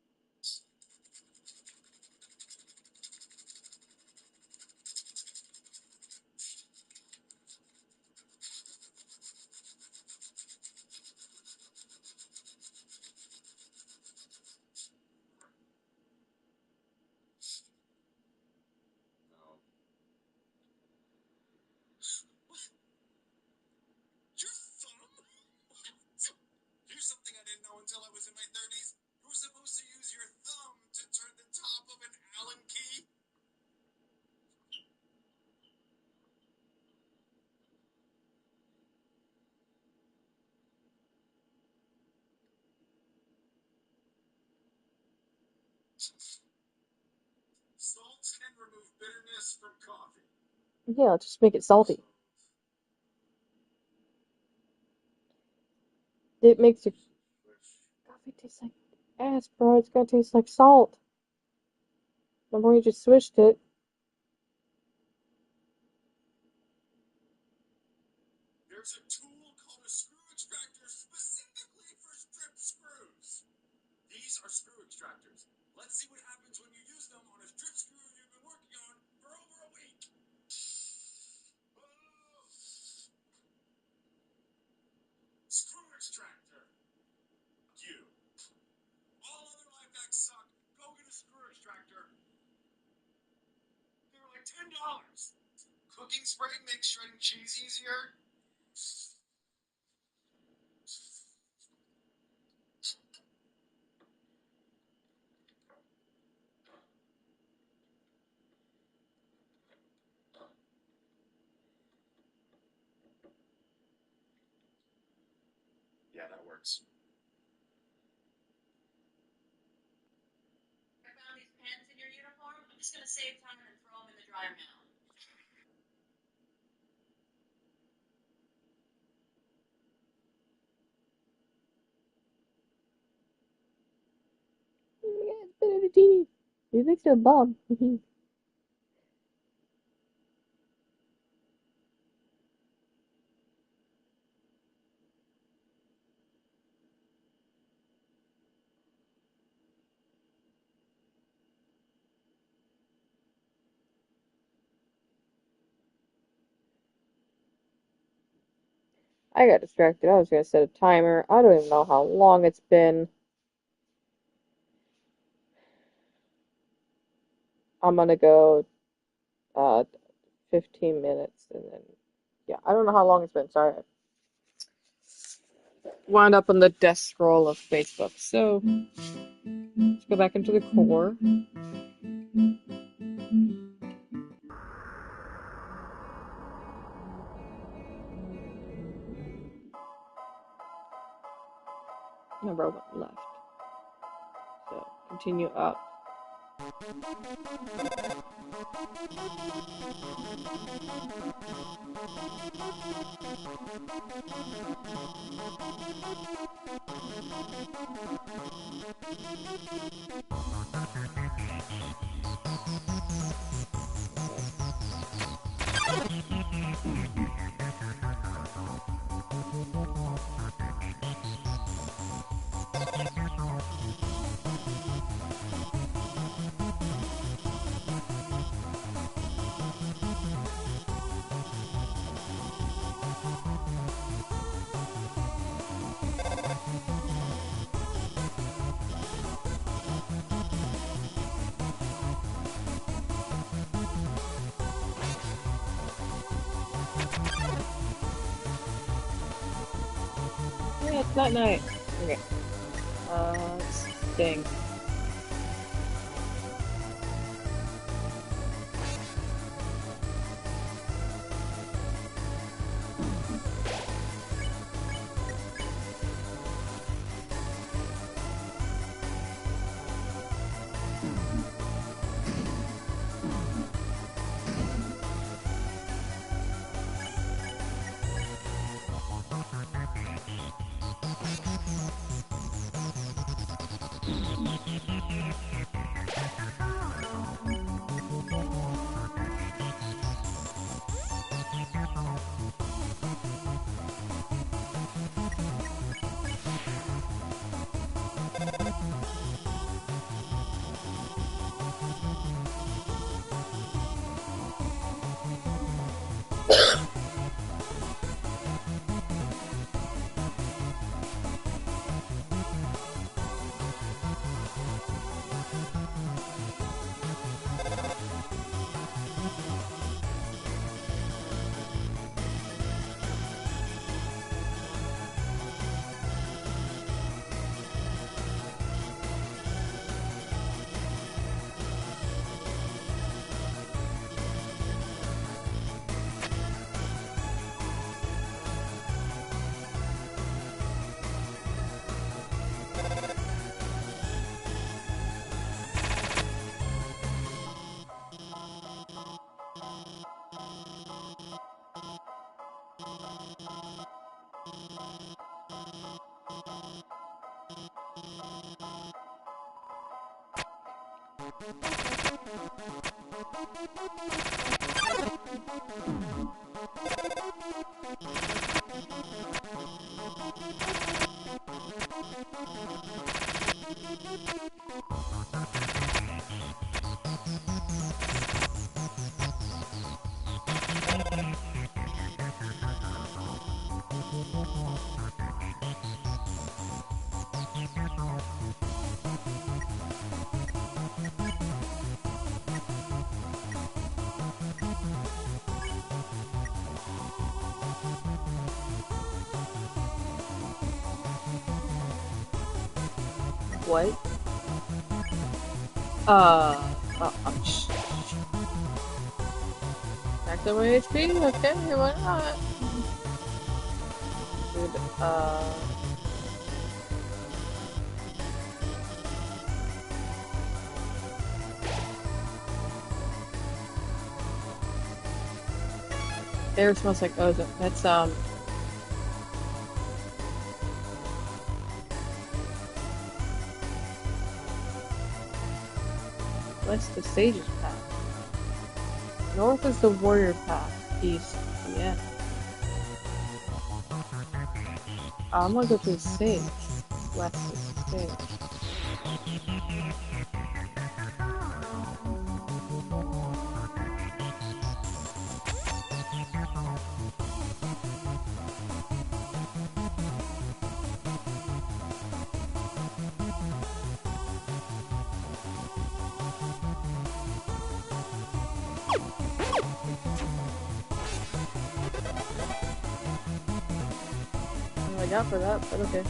No. Your thumb? Here's something I didn't know until I was in my 30s. You were supposed to use your thumb to turn the top of an Allen key. Salt can remove bitterness from coffee. Yeah, just make it salty. It makes your coffee taste like ass, bro. It's gonna taste like salt. The more you just swished it. There's a tool called a screw extractor specifically for strip screws. These are screw extractors. Let's see what happens when you use them on a strip screw you've been working on for over a week. Oh. Screw extractor. You. All other life hacks suck. Go get a screw extractor. They're like $10. Cooking spray makes shredding cheese easier. Yeah, that works. I found these pens in your uniform. I'm just gonna save time and throw them in the dryer now. Yeah, it's better than teeny. He's next to a bomb. I got distracted. I was gonna set a timer. I don't even know how long it's been. I'm gonna go 15 minutes and then yeah, I don't know how long it's been. Sorry. Wound up on the death scroll of Facebook. So let's go back into the core. The robot left. So continue up. Yeah, it's not night. Okay. Dang. What? Sh- Back to my HP? Okay, why not? Dude, air smells like ozone. That's, west the sage's path. North is the warrior path. East, the end. I'm gonna go to the sage. West is the sage. What I got for that, but okay.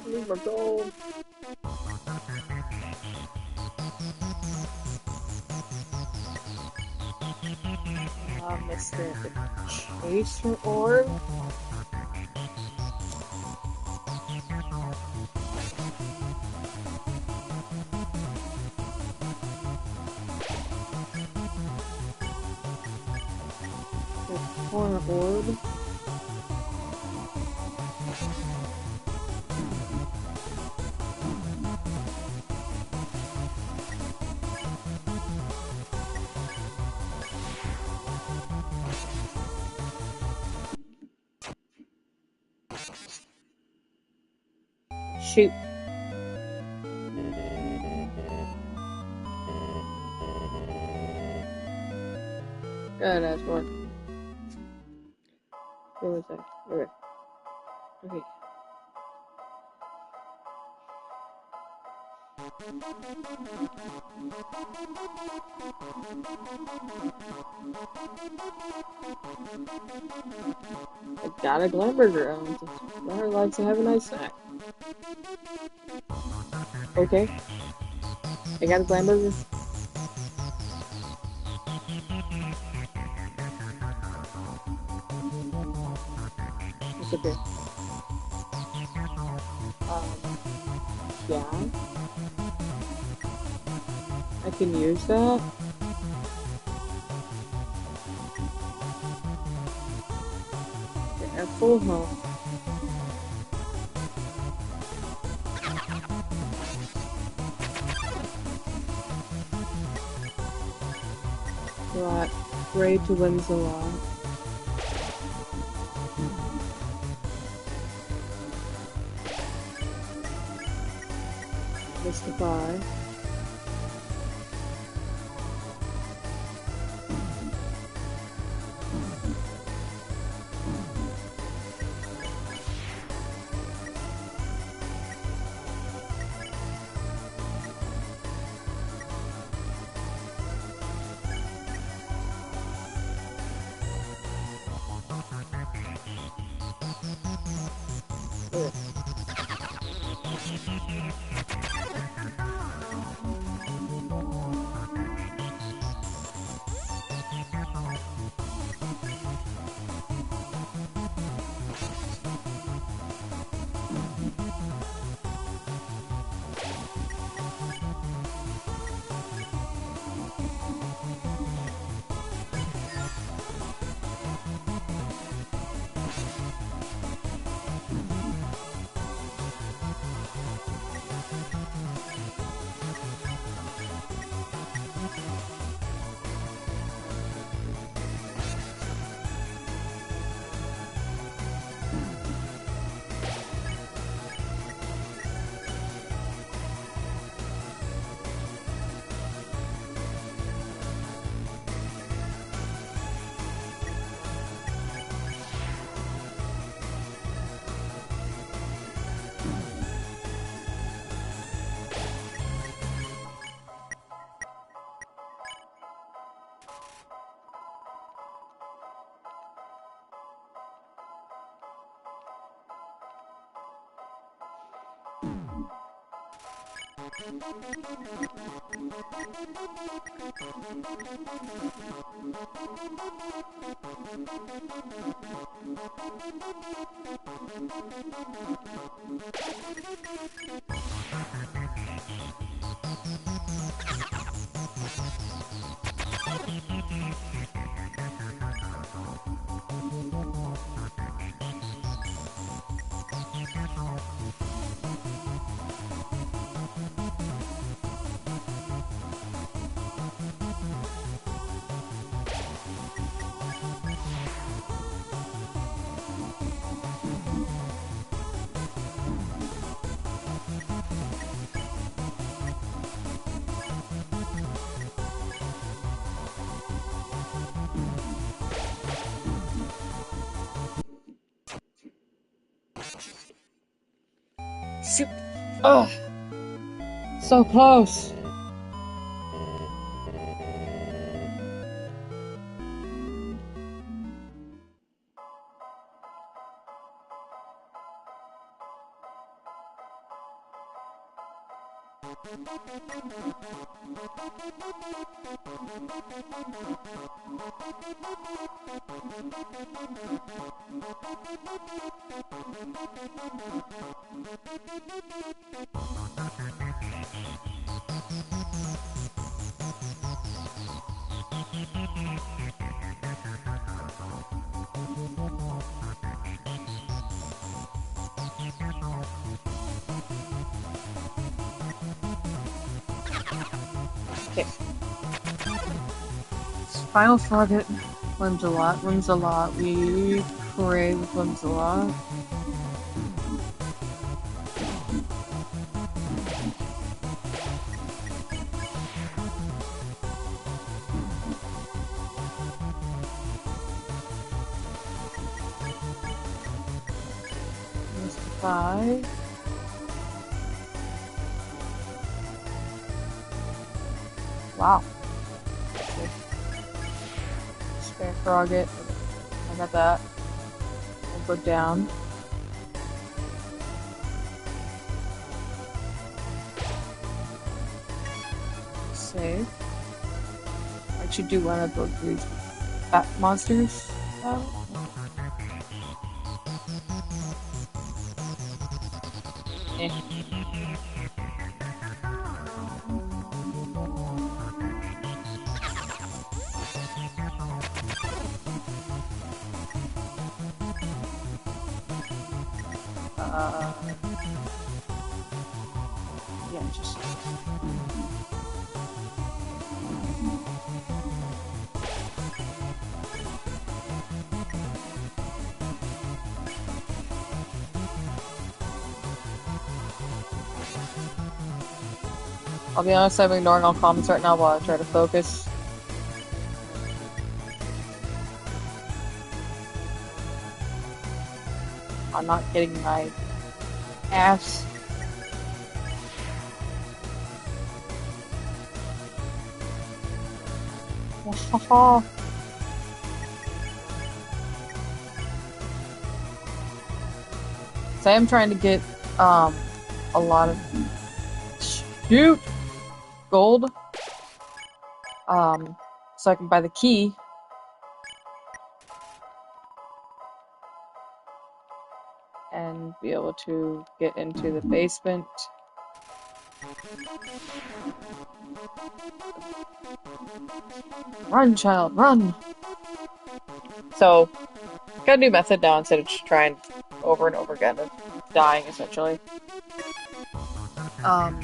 Leave my gold. Mr. Chaser Orb. The corner orb. Shoot. Go ahead, ask more. Where was I? Okay. Okay. I got a Glamburger. Her likes to have a nice snack. Okay. I got a Glamburger. It's okay. Yeah. I can use that. At full health. Right. Raid to wins a lot. Mystify. Shoot. Oh, so close. Okay. Final target. Limbs a lot. Limbs a lot. We pray with limbs a lot. 5. Wow. Okay. Spare frog it. I got that. We'll go down. Save. I should do one of those fat monsters. Eh. Uh, yeah, just. I'll be honest, I'm ignoring all comments right now while I try to focus. I'm not getting my ass. Haha. So I am trying to get a lot of shoot gold so I can buy the key and be able to get into the basement. Run, child, run! So, got a new method now instead of just trying over and over again of dying, essentially. I'm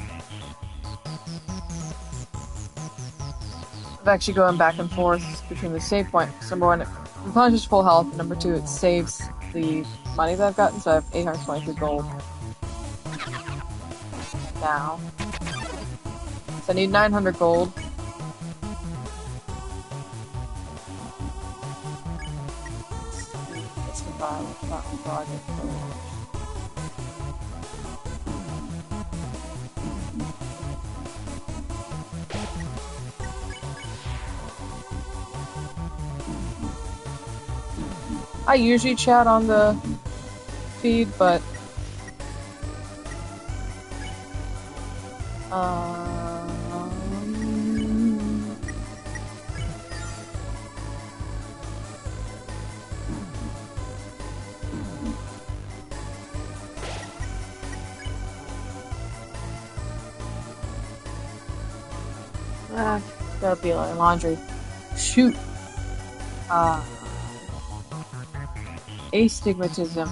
actually going back and forth between the save point. Number one, I'm probably just full health. Number two, it saves the money that I've gotten, so I have 823 gold now. So I need 900 gold. Let's buy that project. I usually chat on the feed, but gotta be like laundry. Shoot. Astigmatism.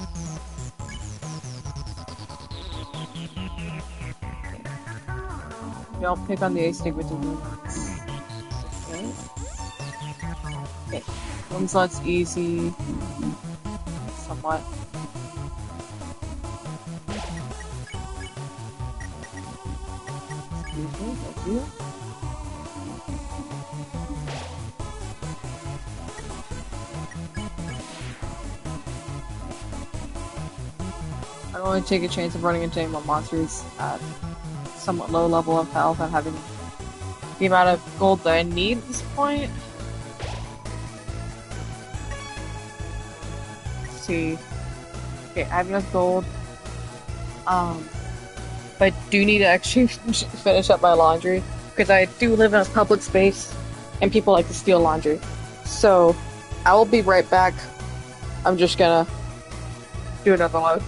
Don't pick on the astigmatism. Okay. Okay. One slot's easy. Somewhat. Excuse me, thank you. I don't want to take a chance of running into any more monsters at somewhat low level of health and having the amount of gold that I need at this point. Let's see. Okay, I have enough gold. But I do need to actually finish up my laundry because I do live in a public space and people like to steal laundry. So I will be right back. I'm just gonna do another load.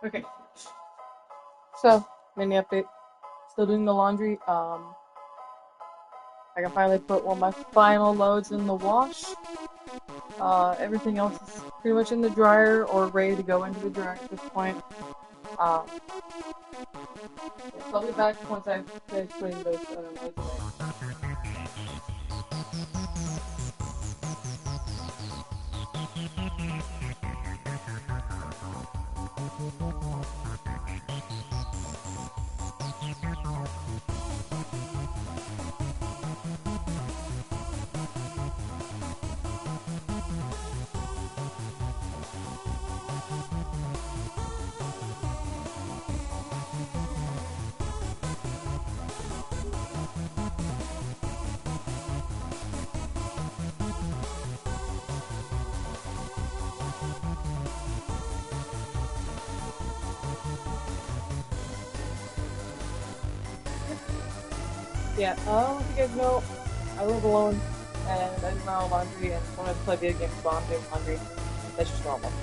Okay, so mini update. Still doing the laundry. I can finally put one of my final loads in the wash. Everything else is pretty much in the dryer or ready to go into the dryer at this point. Um, yeah, so I'll be back once I've finished putting those loads away. Yeah, if you guys know, I live alone and I do my own laundry, and when I play video games while I'm doing laundry, that's just normal.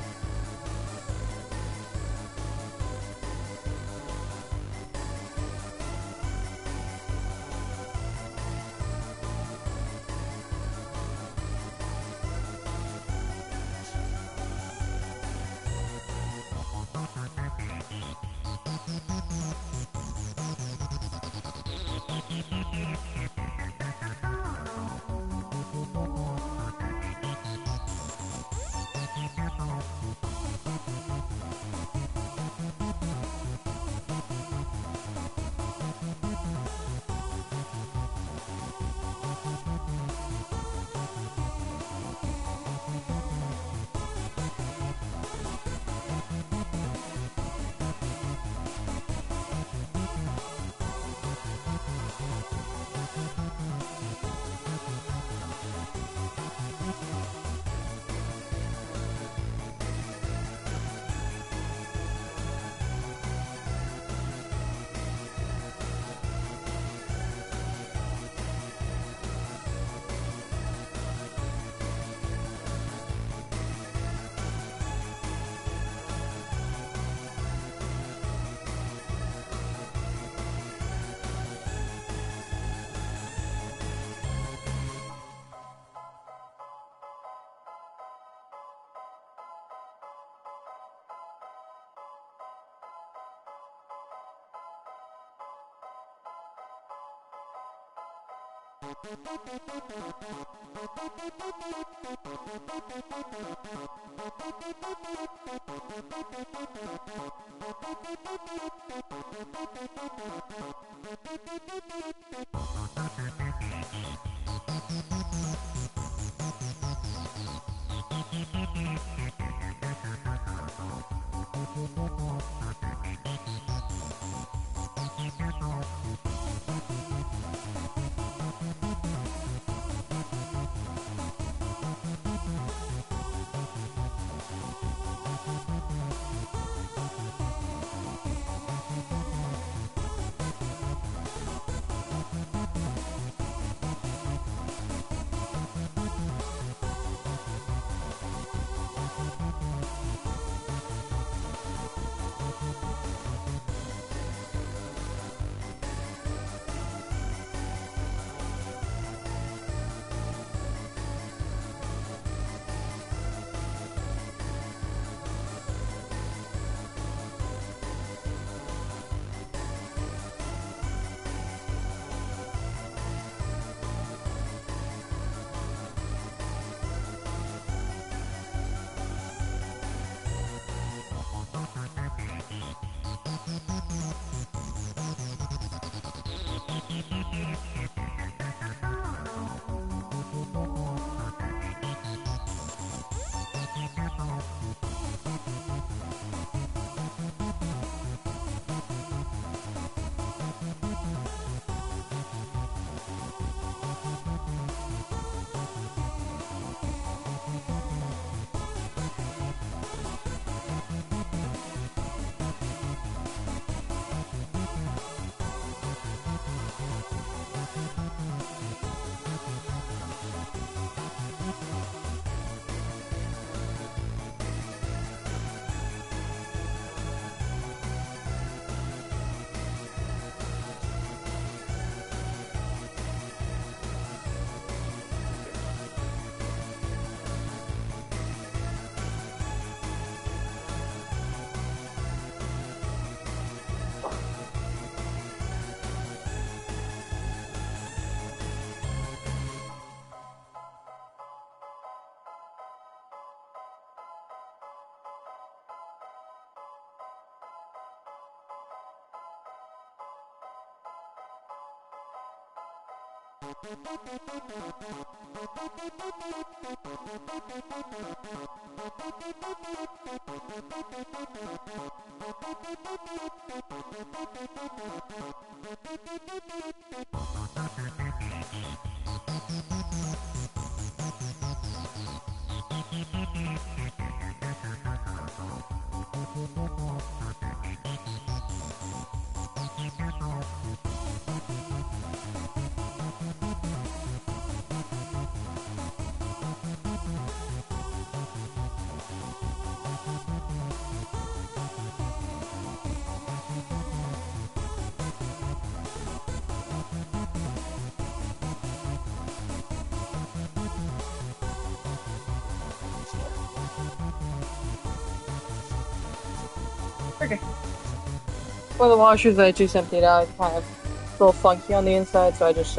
Okay. One of the washers that I just emptied out is kind of a little funky on the inside, so I just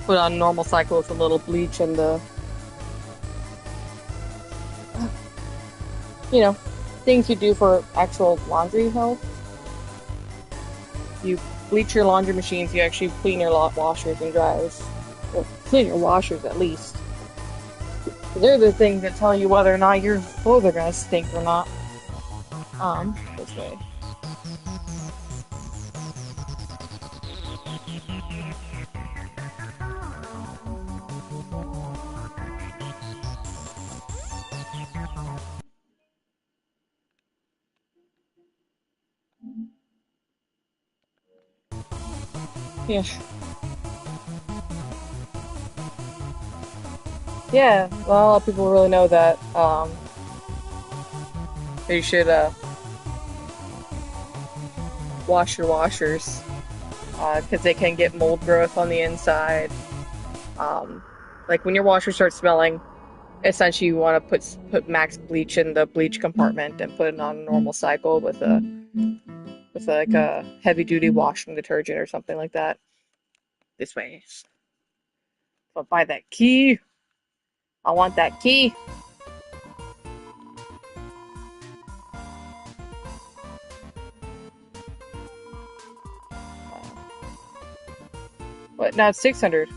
put on normal cycle with a little bleach and the, you know, things you do for actual laundry health. You bleach your laundry machines, you actually clean your washers and dryers. Well, clean your washers at least. They're the things that tell you whether or not your clothes are gonna stink or not. This way. Yeah. Yeah, well, a lot of people really know that they should wash your washers because they can get mold growth on the inside. Um, like when your washer starts smelling, essentially you want to put max bleach in the bleach compartment and put it on a normal cycle with like a heavy duty washing detergent or something like that. This way. But buy that key. I want that key. What? Now it's 600.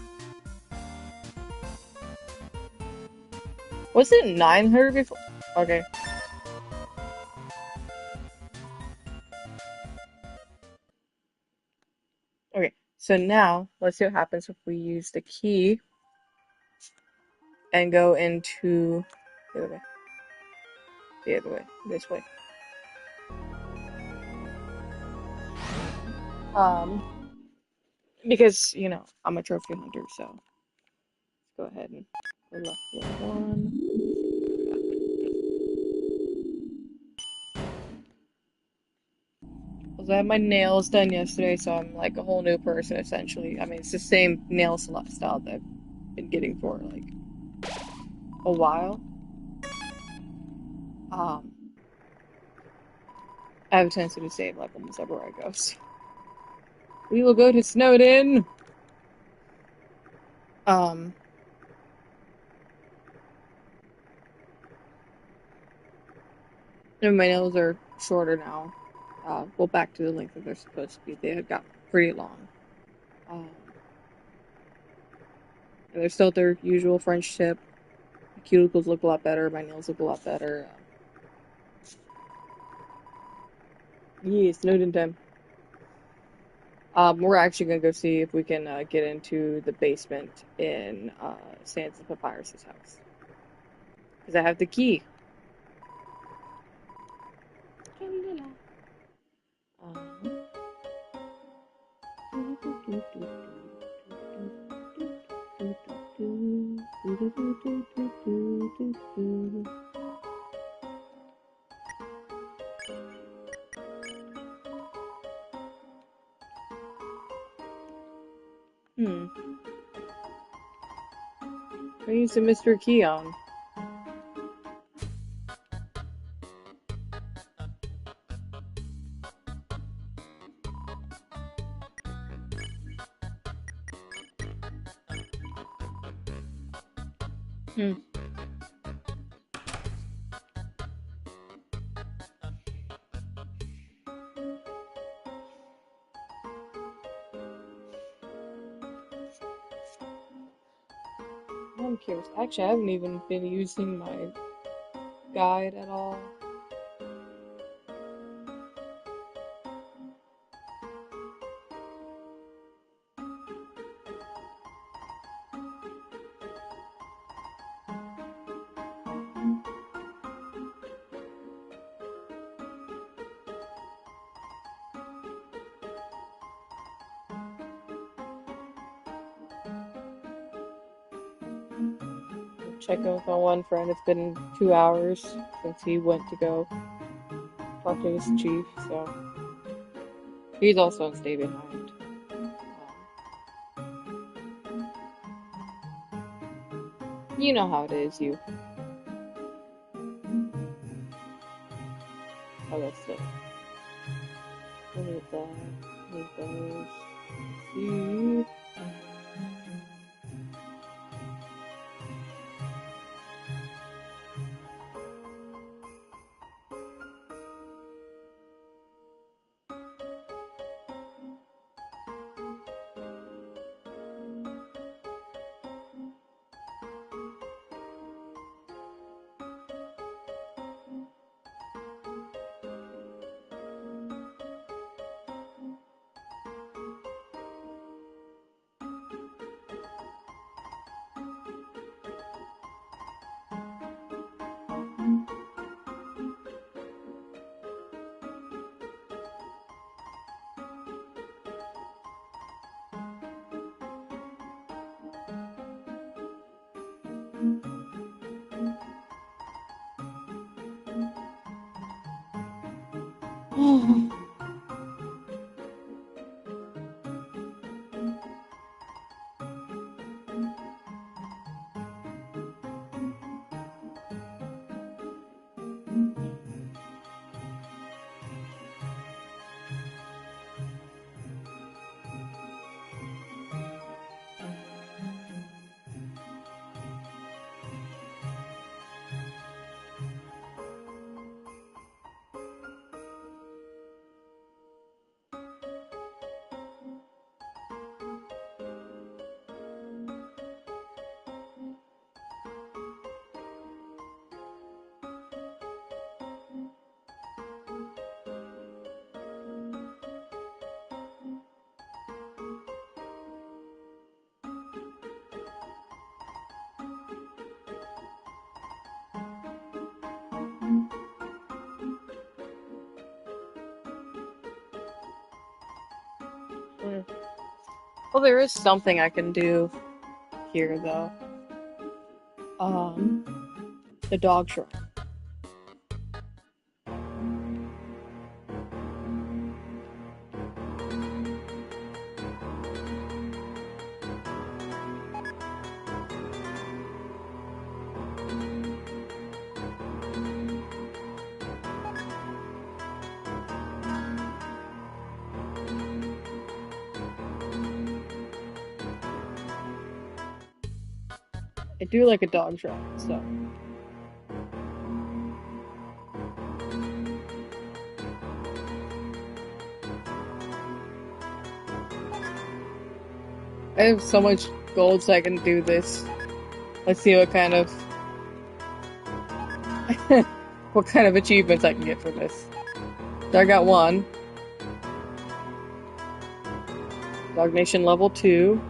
Wasn't it 900 before? Okay. Okay. So now let's see what happens if we use the key and go into the other way. The other way. This way. Um, because I'm a trophy hunter, so let's go ahead and go left one. Also, I had my nails done yesterday, so I'm like a whole new person essentially. I mean, it's the same nail style that I've been getting for like a while. Um, I have a tendency to save like almost everywhere I go. So we will go to Snowden. Um, and my nails are shorter now. Well, back to the length that they're supposed to be. They had gotten pretty long. Um, and they're still at their usual French tip. My cuticles look a lot better. My nails look a lot better. Yeah, Snowden time. We're actually gonna go see if we can get into the basement in Sans and Papyrus's house because I have the key. Hmm. I use the Mr. Key on. Hmm. I'm curious. Actually, I haven't even been using my guide at all. Check in with my one friend. It's been 2 hours since he went to go talk to his chief, so he's also on stay behind. You know how it is, you. Oh, that's it. Look at that. Need those. See? Mm. Well, there is something I can do here, though. The dog shrine. I do like a dog shrine, so. I have so much gold so I can do this. Let's see what kind of what kind of achievements I can get for this. So I got one. Dog Nation level 2.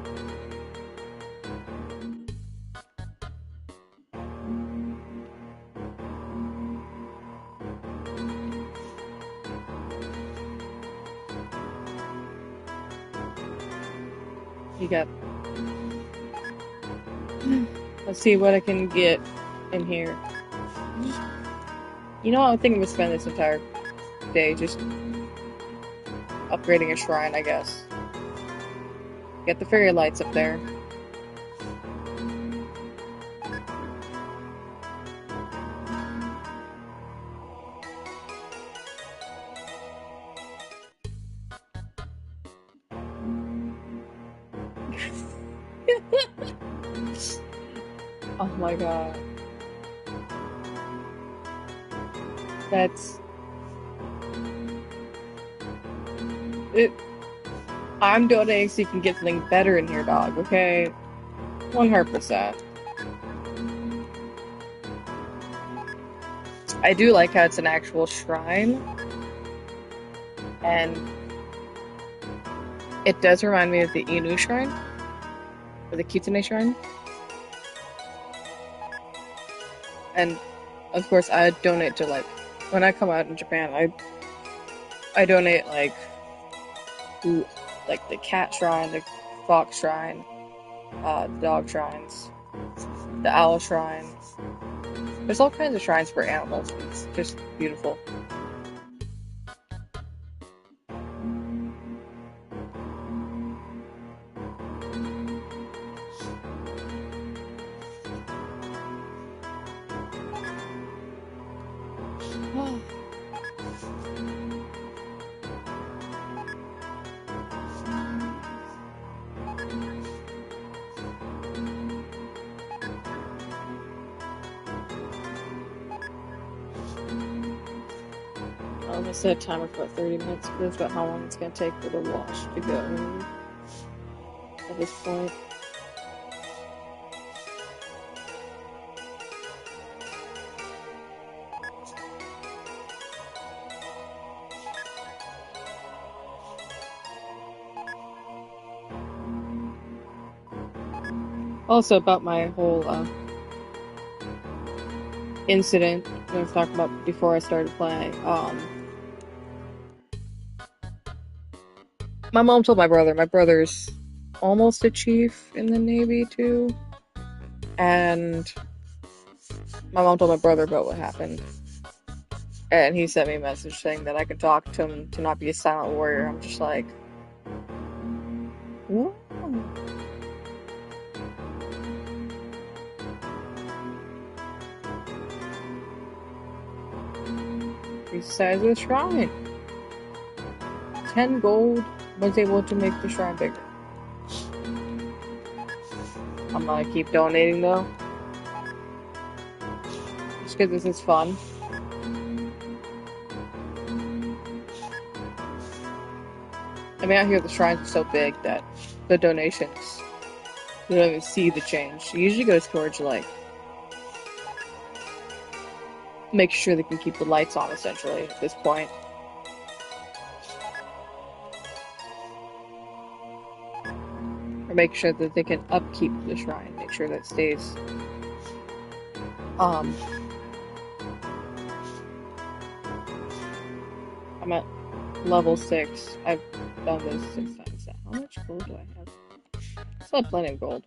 You got. Let's see what I can get in here. You know what? I think I'm gonna spend this entire day just upgrading a shrine, I guess. Get the fairy lights up there. Oh my god. That's it. I'm donating so you can get something better in here, dog, okay? 100%. I do like how it's an actual shrine, and it does remind me of the Inu shrine, or the Kitsune shrine. And of course, I donate to like when I come out in Japan, I donate to like the cat shrine, the fox shrine, the dog shrines, the owl shrine. There's all kinds of shrines for animals. It's just beautiful. I'm gonna set a timer for about 30 minutes because that's about how long it's gonna take for the wash to go at this point. Also, about my whole incident that I was talking about before I started playing. My mom told my brother. My brother's almost a chief in the Navy too, and my mom told my brother about what happened, and he sent me a message saying that I could talk to him to not be a silent warrior. I'm just like, what? Besides the shrine, 10 gold was able to make the shrine bigger. I'm gonna keep donating though, just because this is fun. I mean, out here the shrines are so big that the donations, you don't even see the change. It usually goes towards like make sure they can keep the lights on essentially at this point. Or make sure that they can upkeep the shrine, make sure that it stays um I'm at level 6. I've done this 6 times now. How much gold do I have? I still have plenty of gold.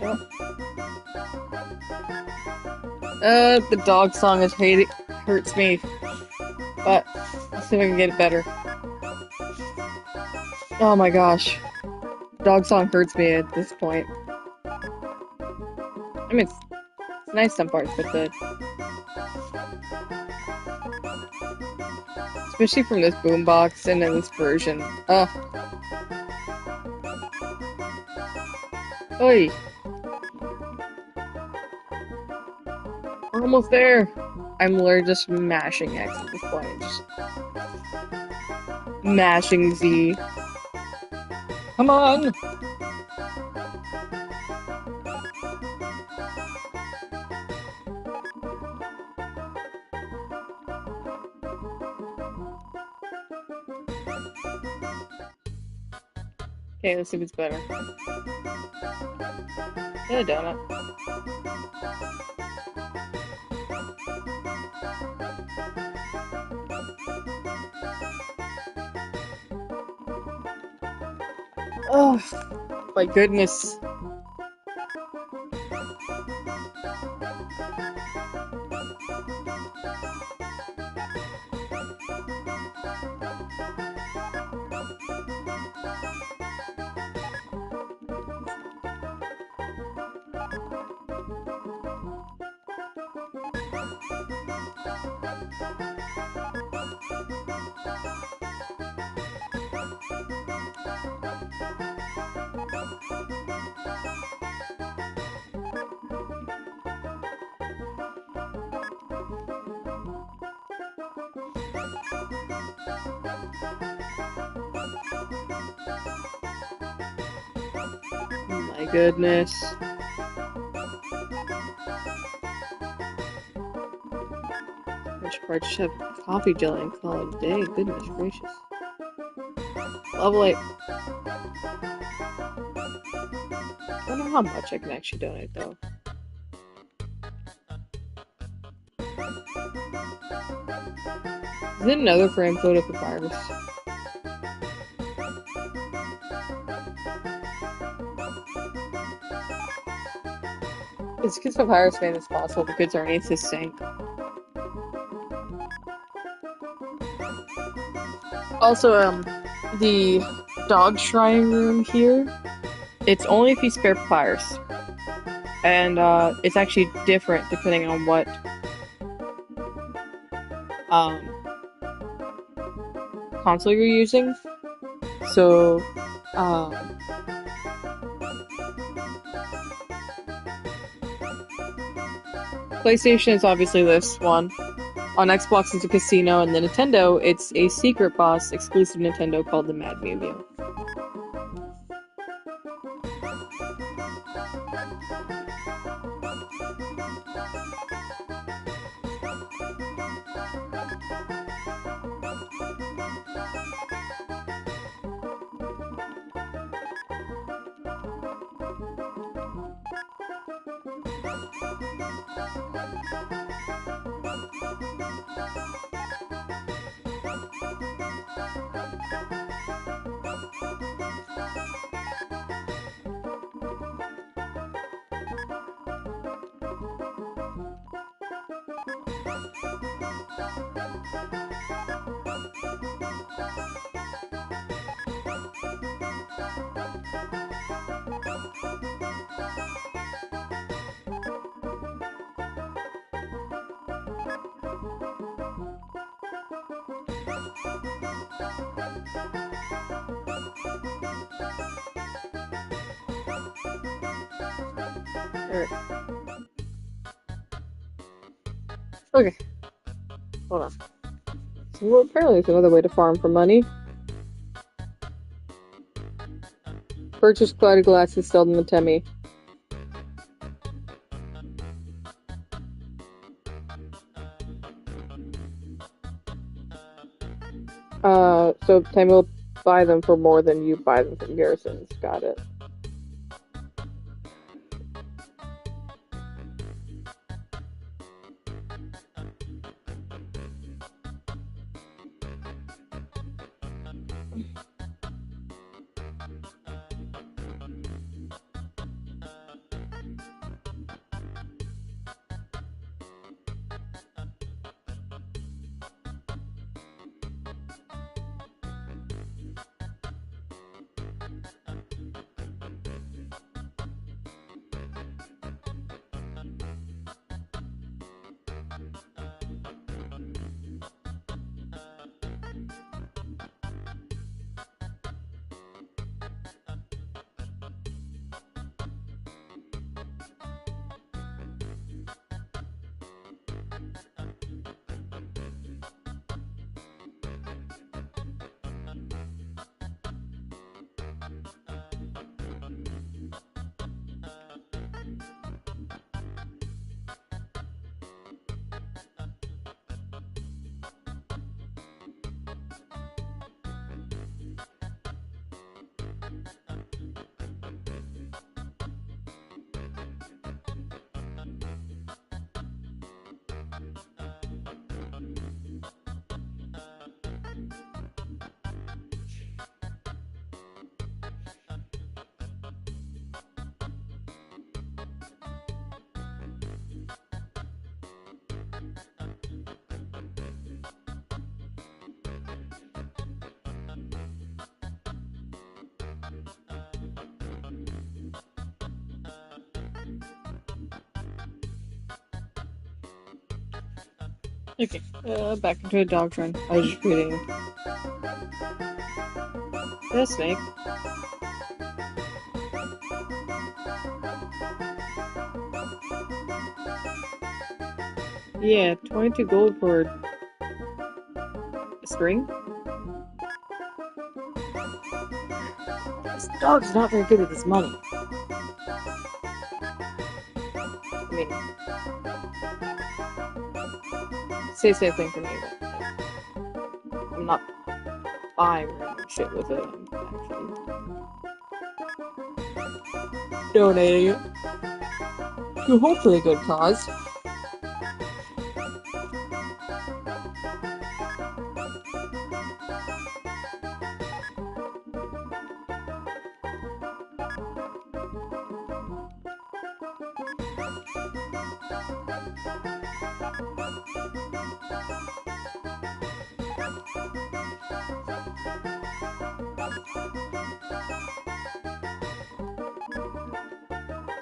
Oh. The dog song is hurts me, but I'll see if I can get it better. Oh my gosh, dog song hurts me at this point. I mean, it's nice some parts, but especially from this boombox and then this version. Oh, oi, we're almost there. I'm literally just mashing X at this point, just mashing Z. Come on! Okay, let's see if it's better. Get a donut. Oh, my goodness. Oh my goodness. Which part should have coffee jelly and call it a day? Goodness gracious. Level 8. I don't know how much I can actually donate though. Is it another frame photo papyrus? It's because papyrus made this possible because our needs to sink. Also, the dog shrine room here, it's only if you spare papyrus. And, it's actually different depending on what, um, console you're using. So, um, PlayStation is obviously this one. On Xbox, it's a casino, and the Nintendo, it's a secret boss exclusive Nintendo called the Mad Mew Mew. Alright. Okay, hold on. So, well, apparently there's another way to farm for money. Purchase clouded glasses, sell them to Temmie. So Temmie will buy them for more than you buy them from Garrison's. Got it. Okay, back into a dog trend. I was just reading. The snake. Yeah, 22 gold for a string? This dog's not very good with his money. I mean, say the same thing for me, but I'm not buying random shit with it. I'm actually donating it to hopefully a good cause.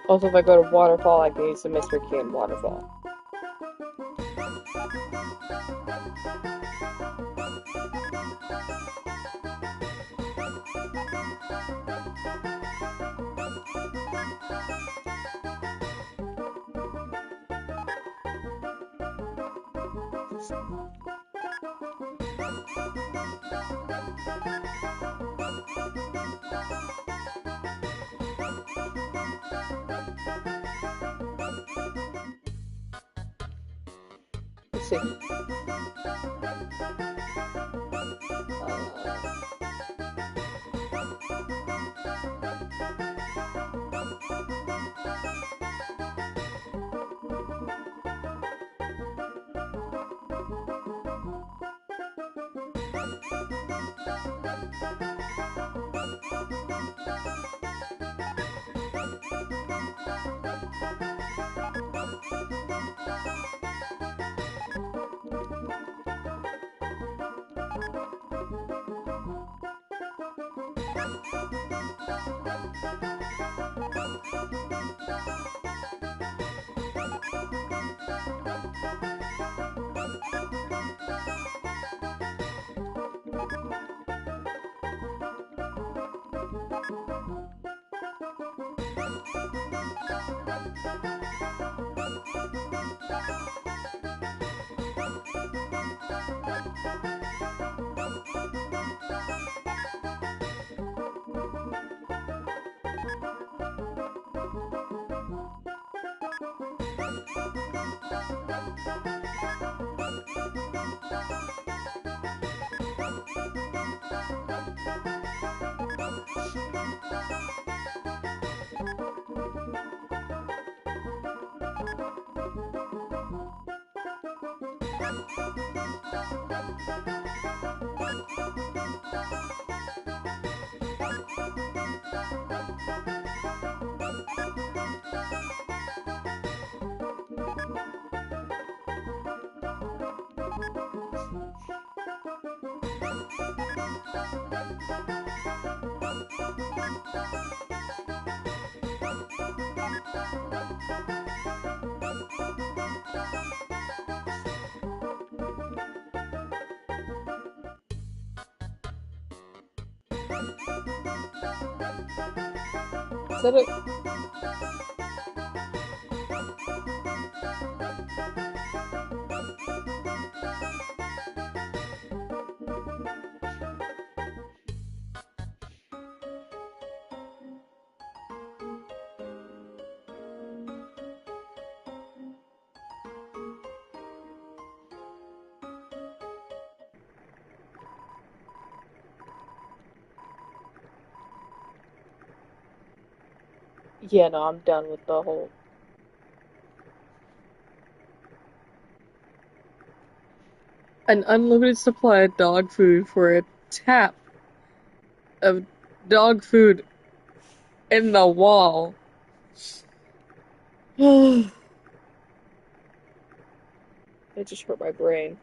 Also, if I go to Waterfall, I can use the Mr. Key in Waterfall. Let's see. Is that a Yeah, no, I'm done with the whole an unlimited supply of dog food for a tap of dog food in the wall. It just hurt my brain.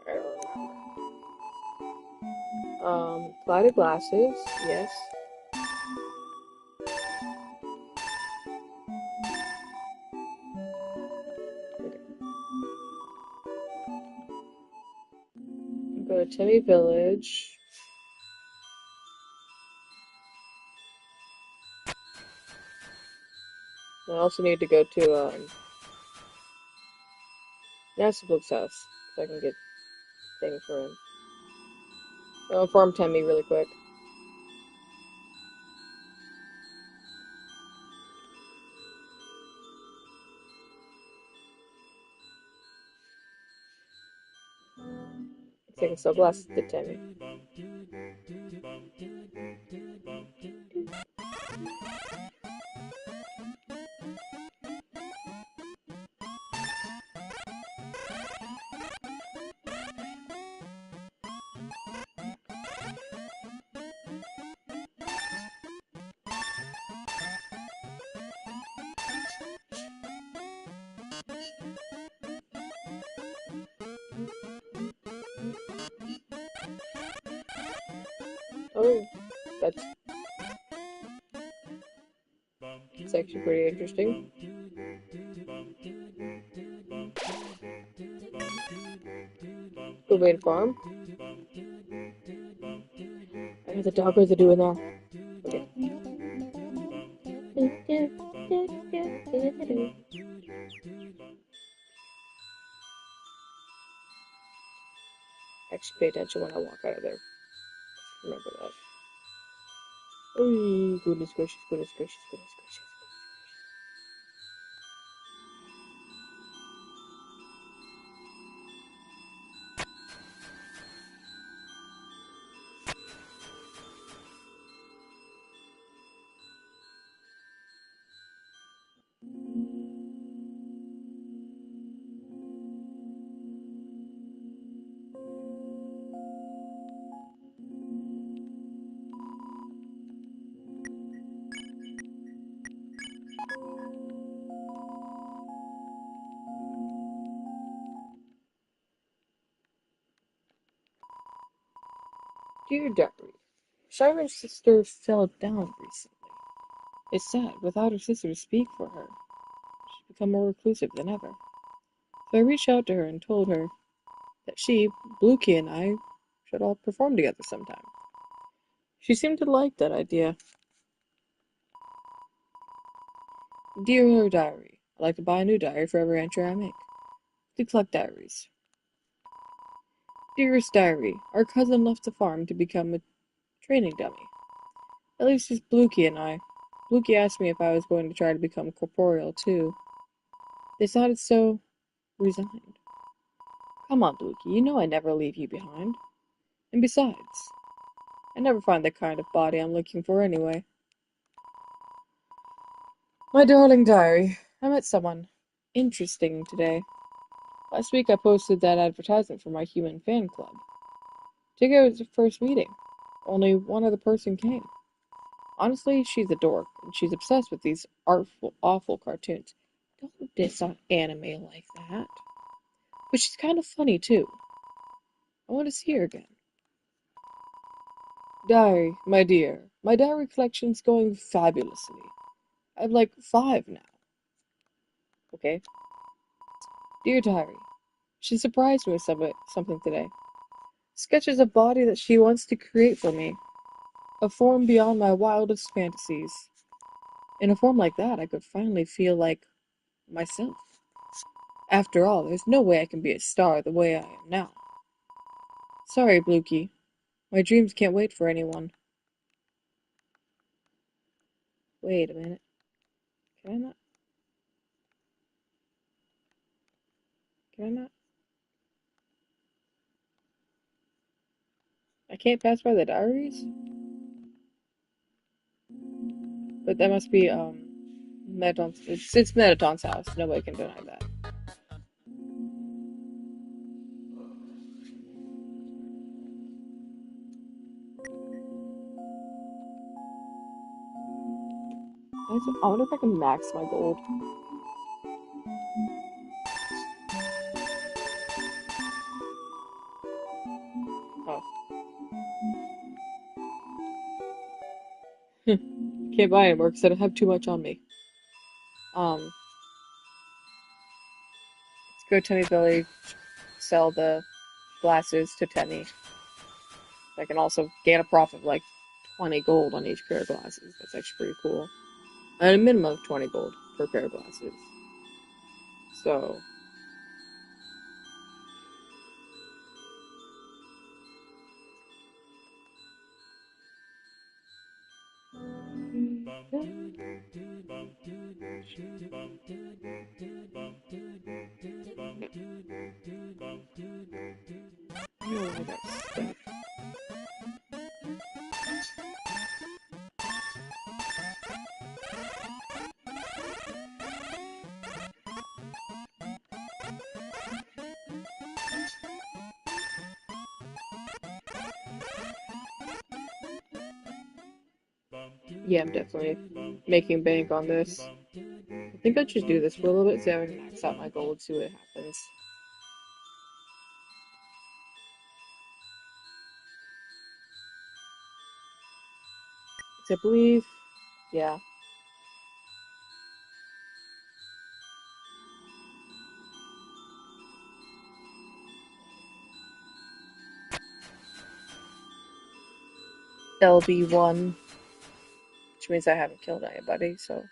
I don't remember. Clouded glasses, yes. Go to Timmy Village. I also need to go to Nasablu's house so I can get things for him. I'll farm Timmy really quick. So I can sell glasses to Timmy. Oh, that's it's actually pretty interesting. Go farm. I know the doggos are doing that. Okay. Actually, pay attention when I walk out of there. Remember that. Oh, goodness gracious, goodness gracious, goodness gracious. Dear Diary, Siren's sister fell down recently. It's sad, without her sister to speak for her, she's become more reclusive than ever. So I reached out to her and told her that she, Bluey, and I should all perform together sometime. She seemed to like that idea. Dear Diary, I'd like to buy a new diary for every entry I make. To collect diaries. Dearest Diary, our cousin left the farm to become a training dummy. At least it's Bluey and I. Bluky asked me if I was going to try to become corporeal too. They sounded so resigned. Come on, Bluky, you know I never leave you behind. And besides, I never find the kind of body I'm looking for anyway. My darling diary, I met someone interesting today. Last week I posted that advertisement for my human fan club. Today was the first meeting. Only one other person came. Honestly, she's a dork, and she's obsessed with these artful, awful cartoons. Don't diss on anime like that. But she's kind of funny, too. I want to see her again. Diary, my dear. My diary collection's going fabulously. I've like 5 now. Okay? Dear Diary, she surprised me with something today. Sketches a body that she wants to create for me. A form beyond my wildest fantasies. In a form like that, I could finally feel like myself. After all, there's no way I can be a star the way I am now. Sorry, Blukey. My dreams can't wait for anyone. Wait a minute. Can I not? Can I not? I can't pass by the diaries? But that must be, Metaton's. It's Metaton's house. Nobody can deny that. I wonder if I can max my gold. Oh. Can't buy anymore because I don't have too much on me. Let's go Temmie Billy, sell the glasses to Temmie. I can also gain a profit of like 20 gold on each pair of glasses. That's actually pretty cool. And a minimum of 20 gold per pair of glasses. So, I don't know why I got stuck. Yeah, I'm definitely making bank on this. I think I should do this for a little bit, see if I can max out my gold, see what happens. I believe, yeah. LB1, which means I haven't killed anybody, so.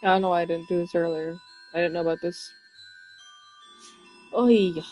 I don't know why I didn't do this earlier. I didn't know about this. Oy.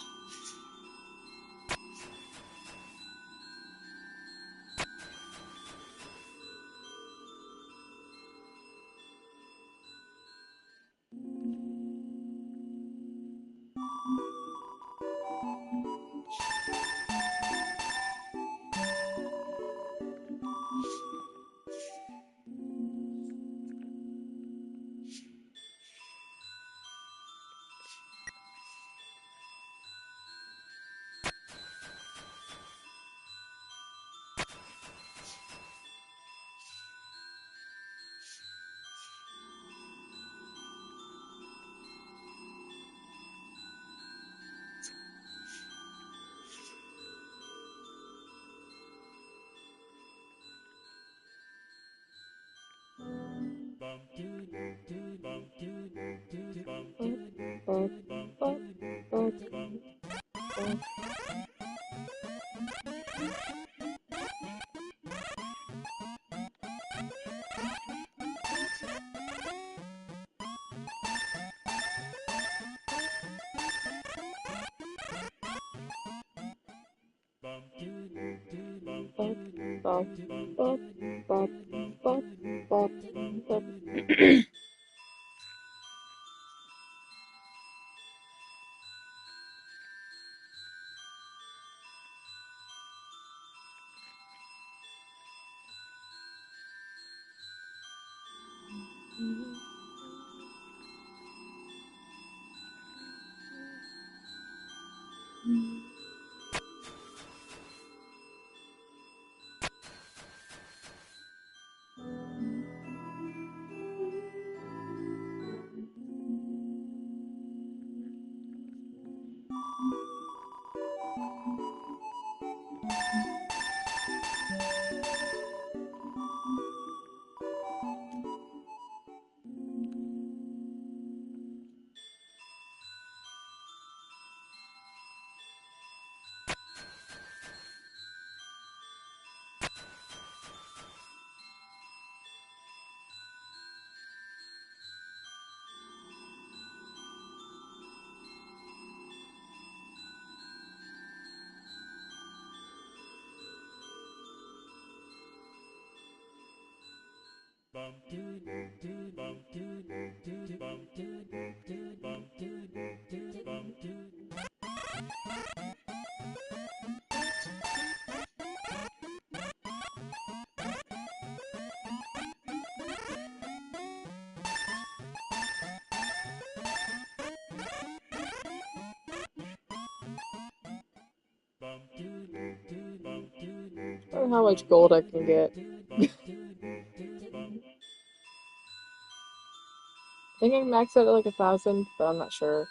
I don't know how much gold I can get. I think I can max out at like 1,000, but I'm not sure.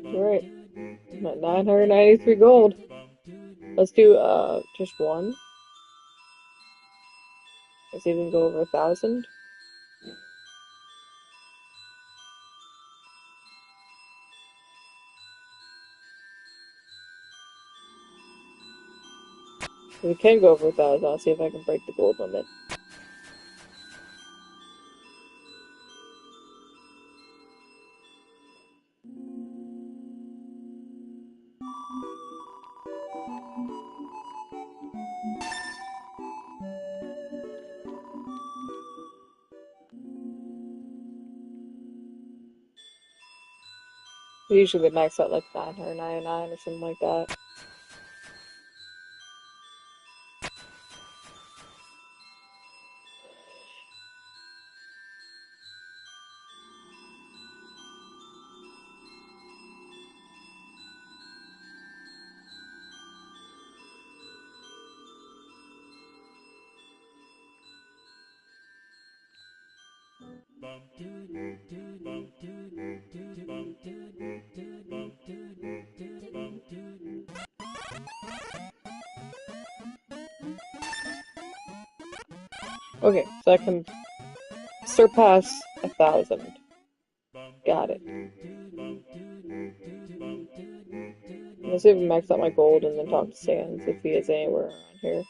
Alright, I'm at 993 gold. Let's do just one. Let's even go over 1,000. We can go over 1,000. I'll see if I can break the gold limit. Usually they max out like 999 or something like that. Okay, so I can surpass 1,000. Got it. Let's see if I max out my gold and then talk to Sans if he is anywhere around here.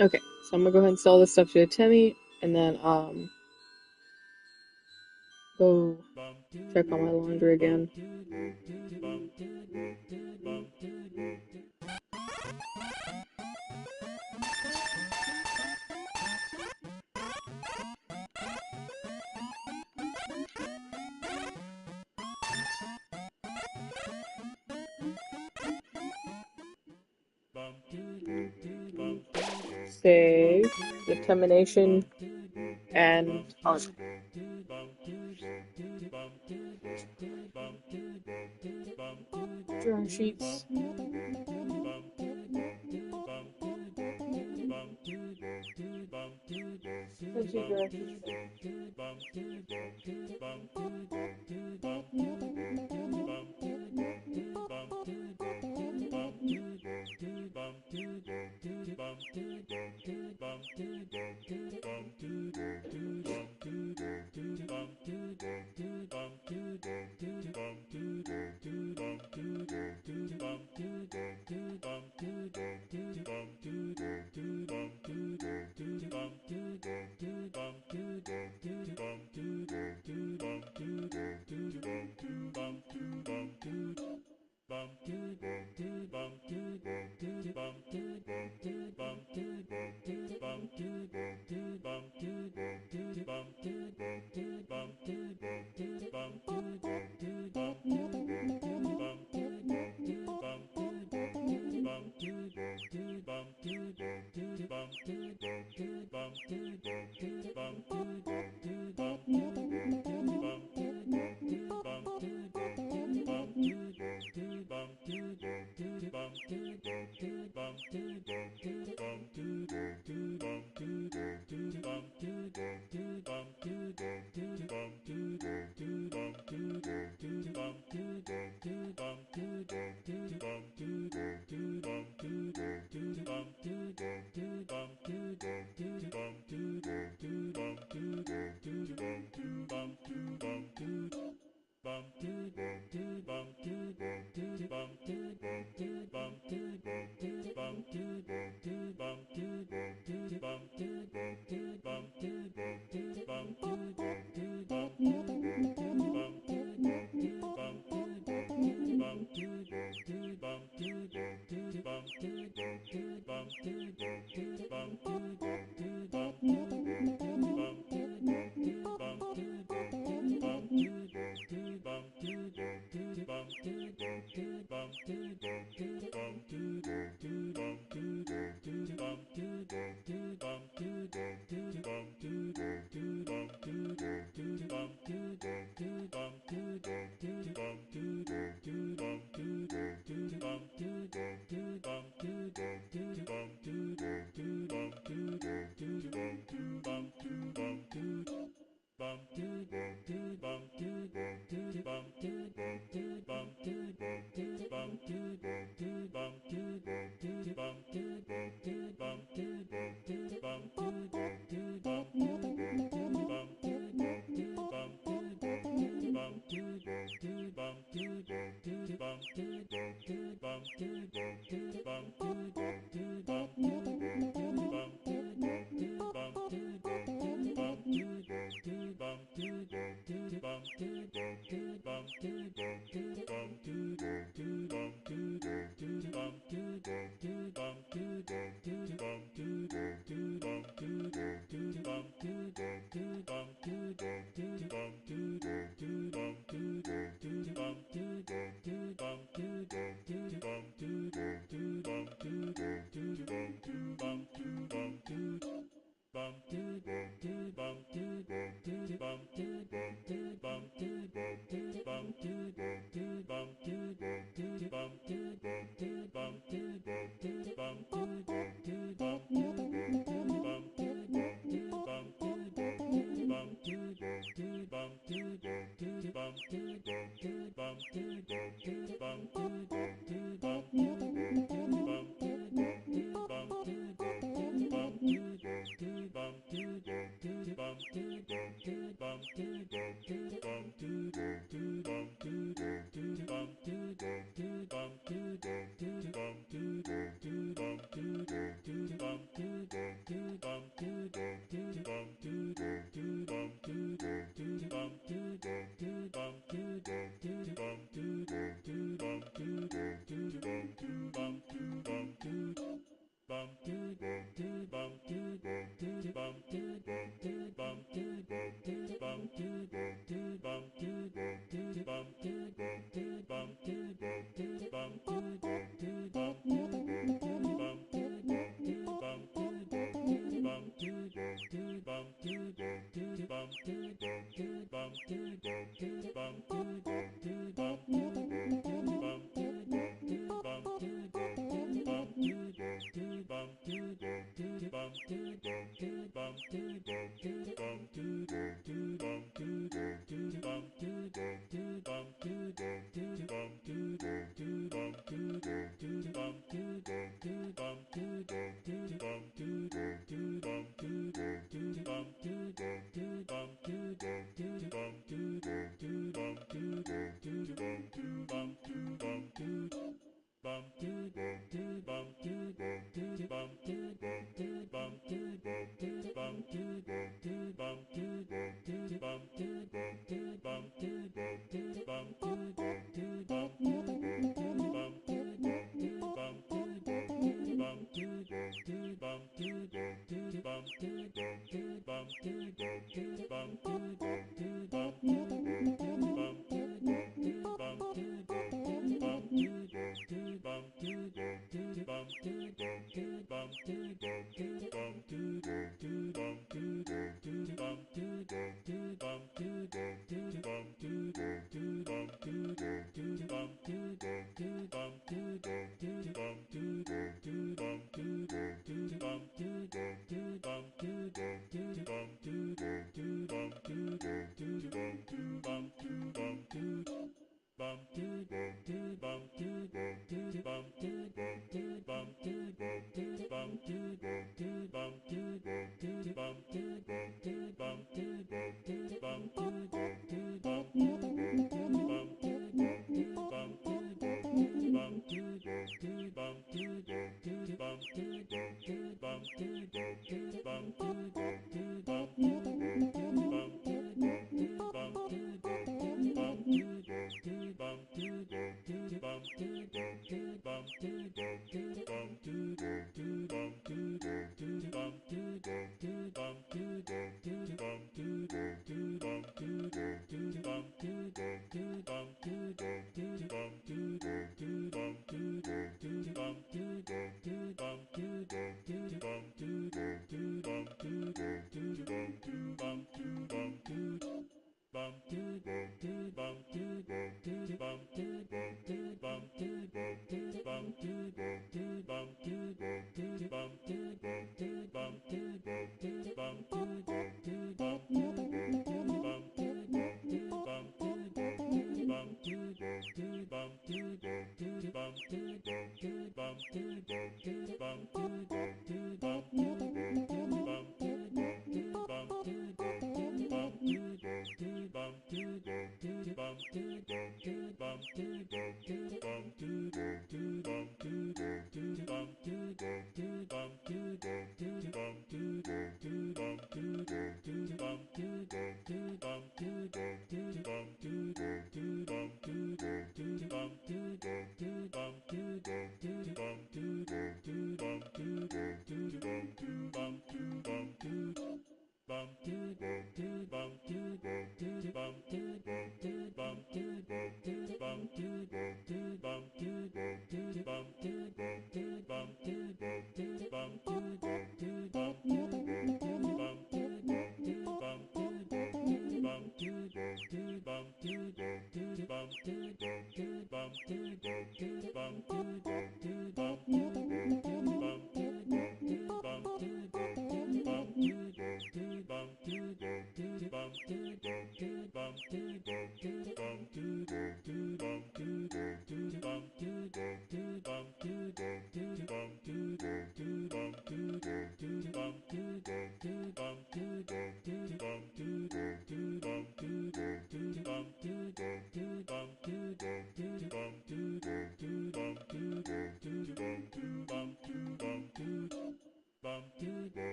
Okay, so I'm gonna go ahead and sell this stuff to Timmy, and then go check on my laundry again. Save, determination, and drawing sheets. Let's see drawing sheets.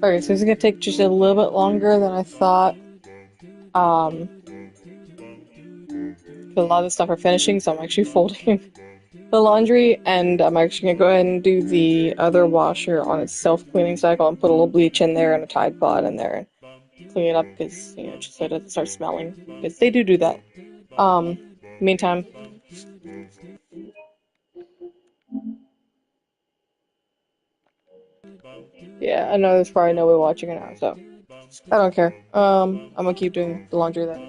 Okay, so this is gonna take just a little bit longer than I thought. Um, 'Cause a lot of the stuff are finishing, so I'm actually folding the laundry, and I'm actually gonna go ahead and do the other washer on its self-cleaning cycle and put a little bleach in there and a Tide Pod in there and clean it up because, just so it doesn't start smelling. Because they do that. Meantime, yeah, I know there's probably nobody watching it now, so I don't care. I'm gonna keep doing the laundry that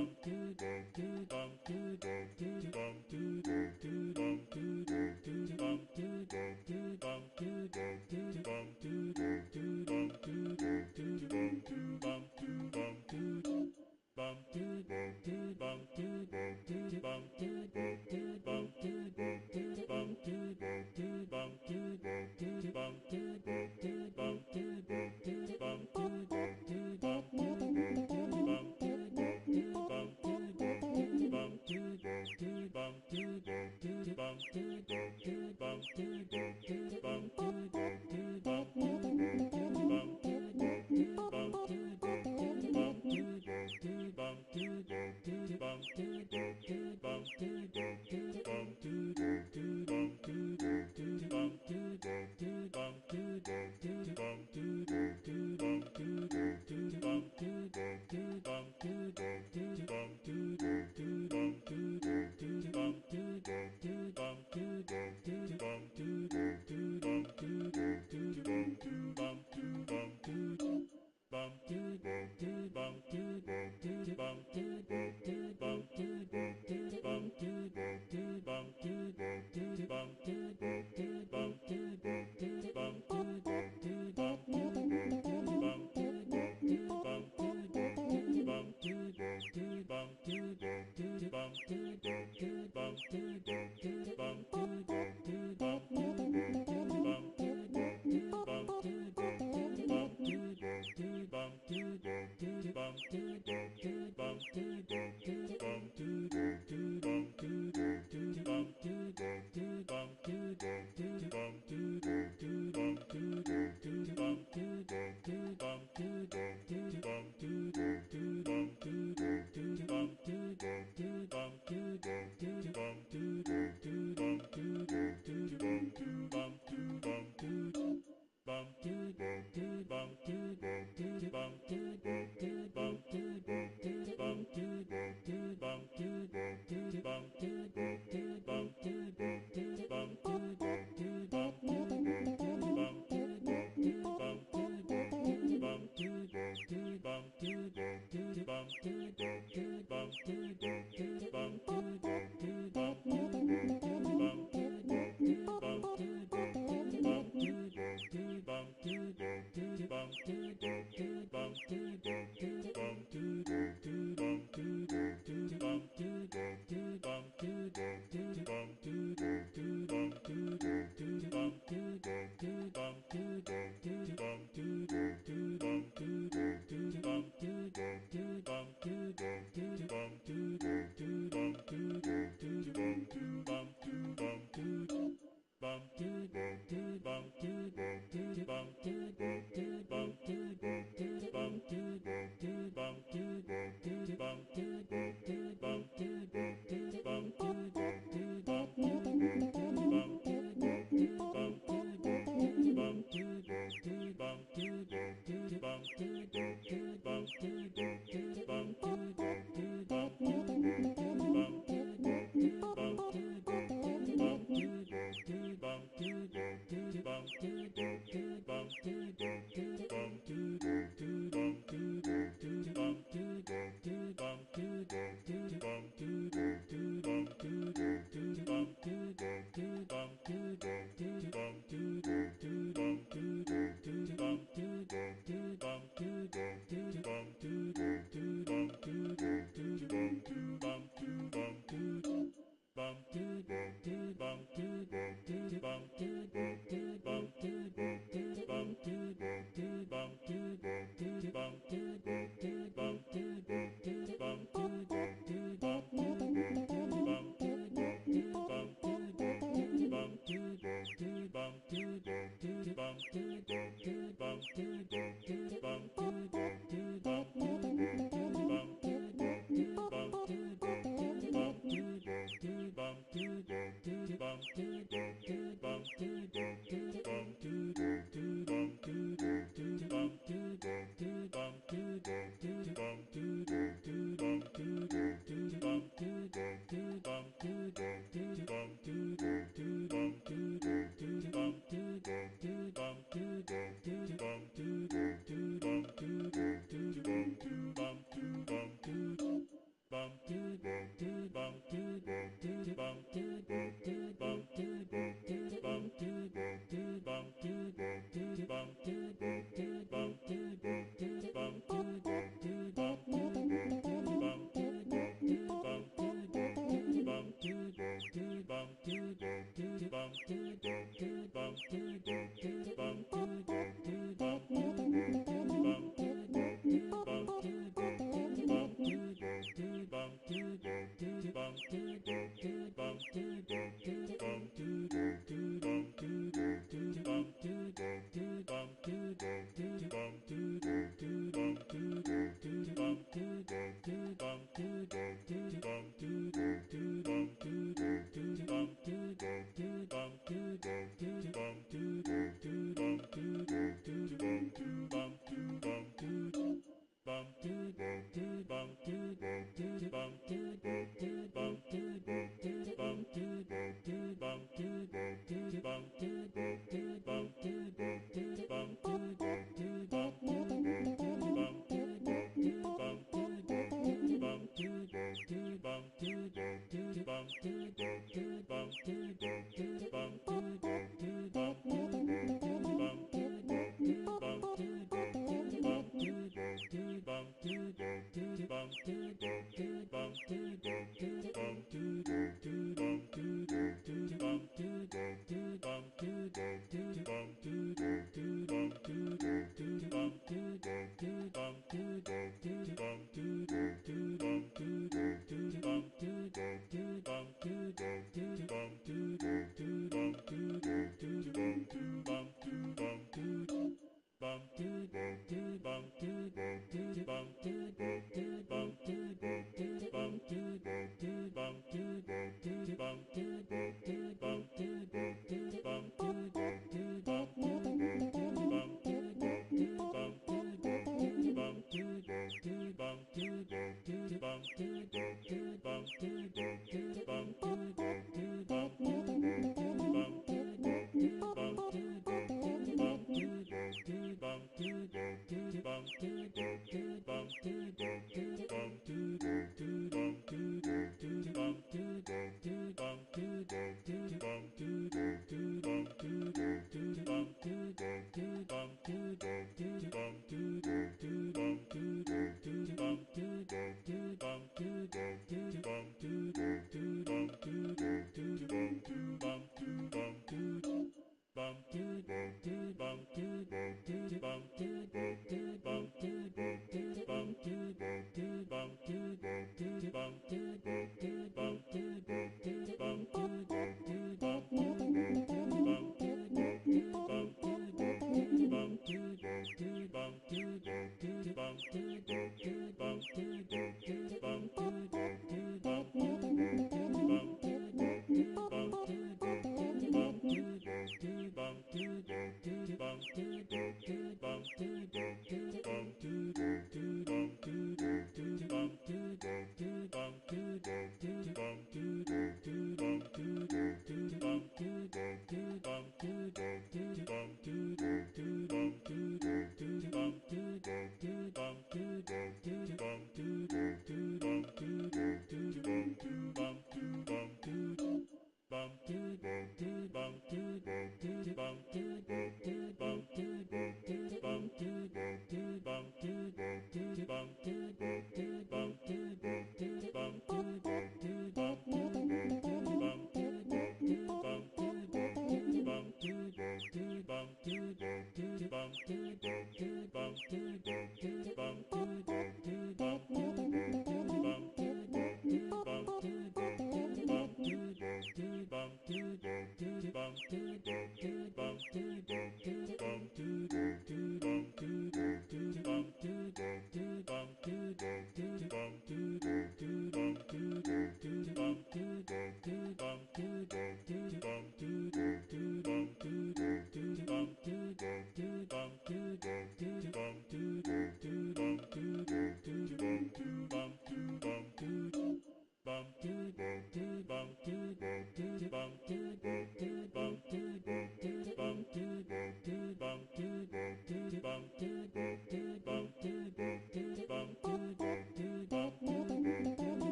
I'm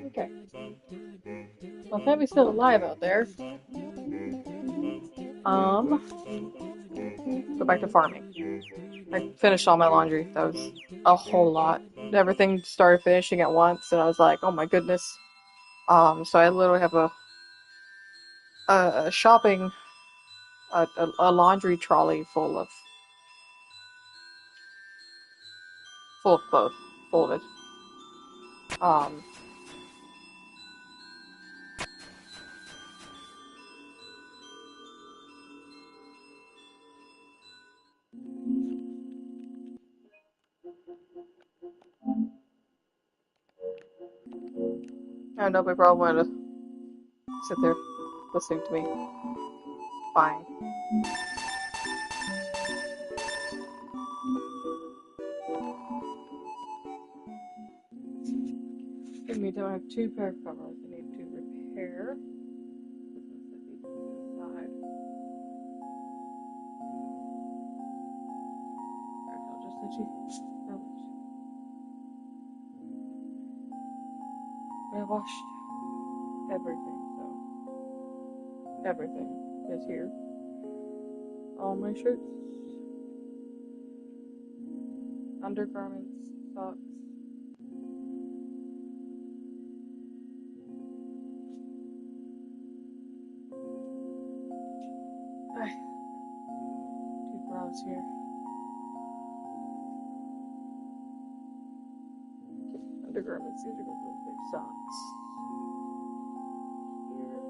Okay. Well, Fabby's still alive out there. Go back to farming. I finished all my laundry. That was a whole lot. Everything started finishing at once, and I was like, oh my goodness. So I literally have a shopping, a laundry trolley full of clothes, full of it. Um, I know my brother wanted to sit there listening to me. Fine. In the meantime, I have two pair of covers I need to repair. Inside. I'll just let you. I washed everything, so everything is here. All my shirts, undergarments, socks. Two bras here. Undergarments, these are going to go with their socks. Here.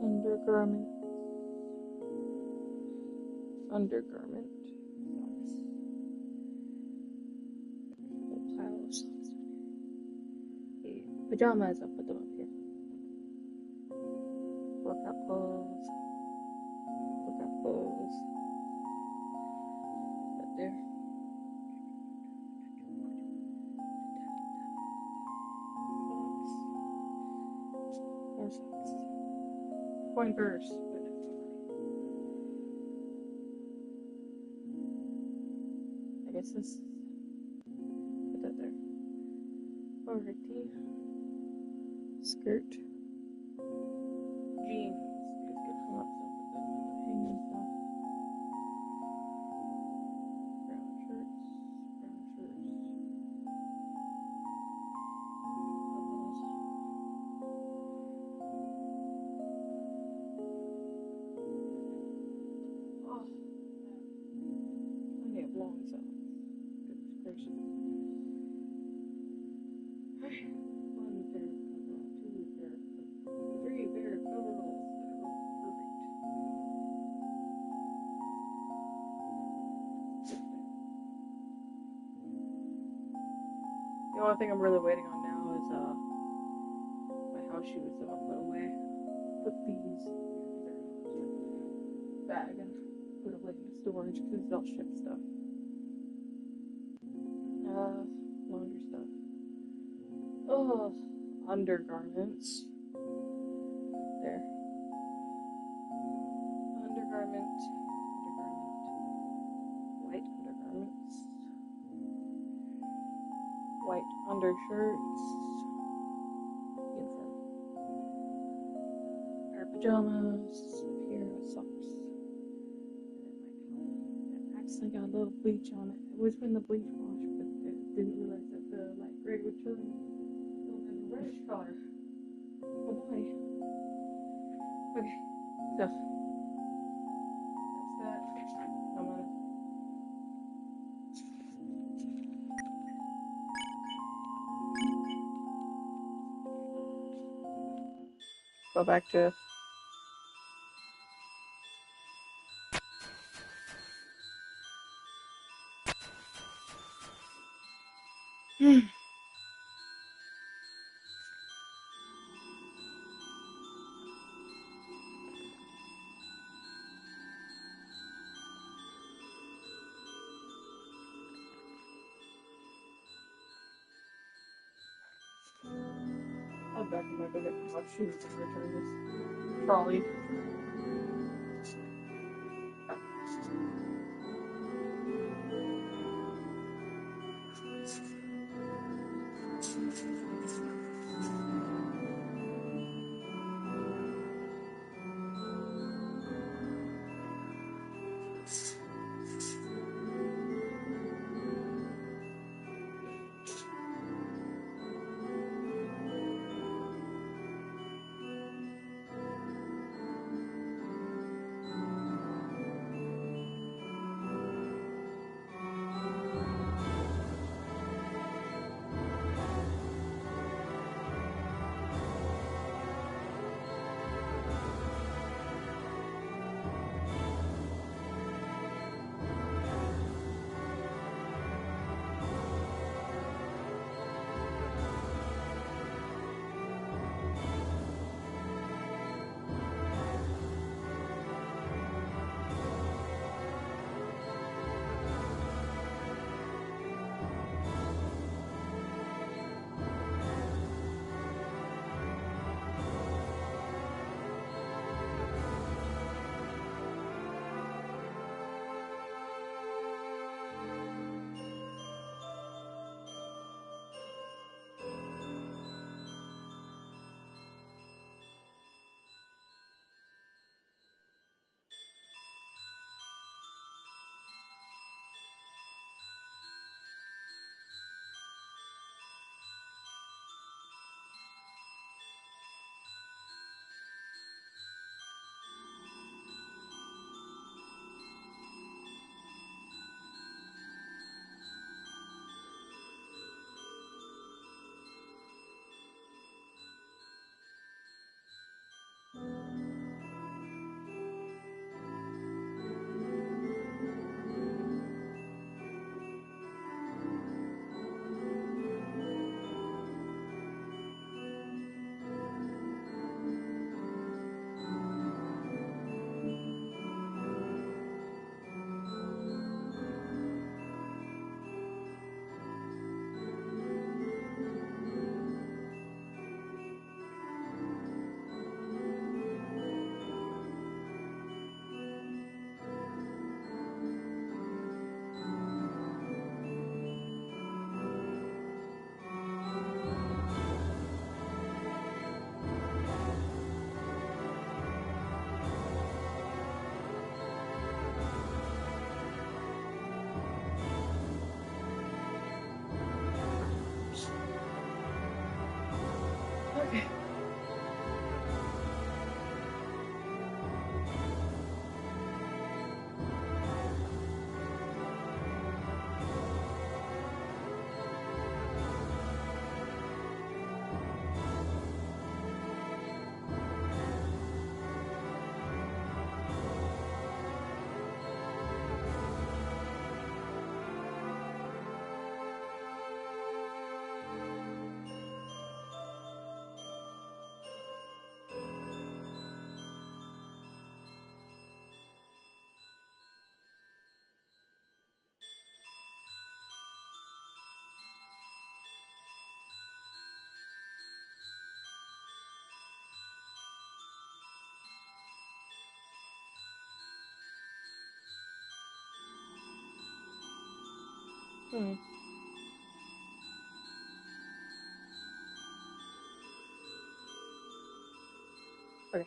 Undergarment. Undergarment. Socks. Whole pile of socks down here. Pajamas, I'll put them up here. Workout clothes. Workout clothes. Up there. Socks. More socks. Coin purse. I guess this. Put that there. Overtee. Skirt. Jeans. These get hung up, so I'll put them on the hanging stuff. Brown shirts. Oh, I have long socks. Goodness gracious. One pair of coveralls, two pair of coveralls, three pair of coveralls that are perfect. The only thing I'm really waiting on now is my house shoes that I'll put away. Put these in their bag and put away in storage because they'll ship stuff. Laundry stuff. Oh, undergarments. There. Undergarment. White undergarments. White undershirts. Inside. pajamas, a pair of socks, and then my towel that accidentally got a little bleach on it. I was putting the bleach wash, but I didn't realize that the light gray would turn a reddish color. Oh boy. Okay, so that's that. I'm gonna go back to. I'll back in my bed and my shoes and return this trolley. Okay. Hmm. Okay.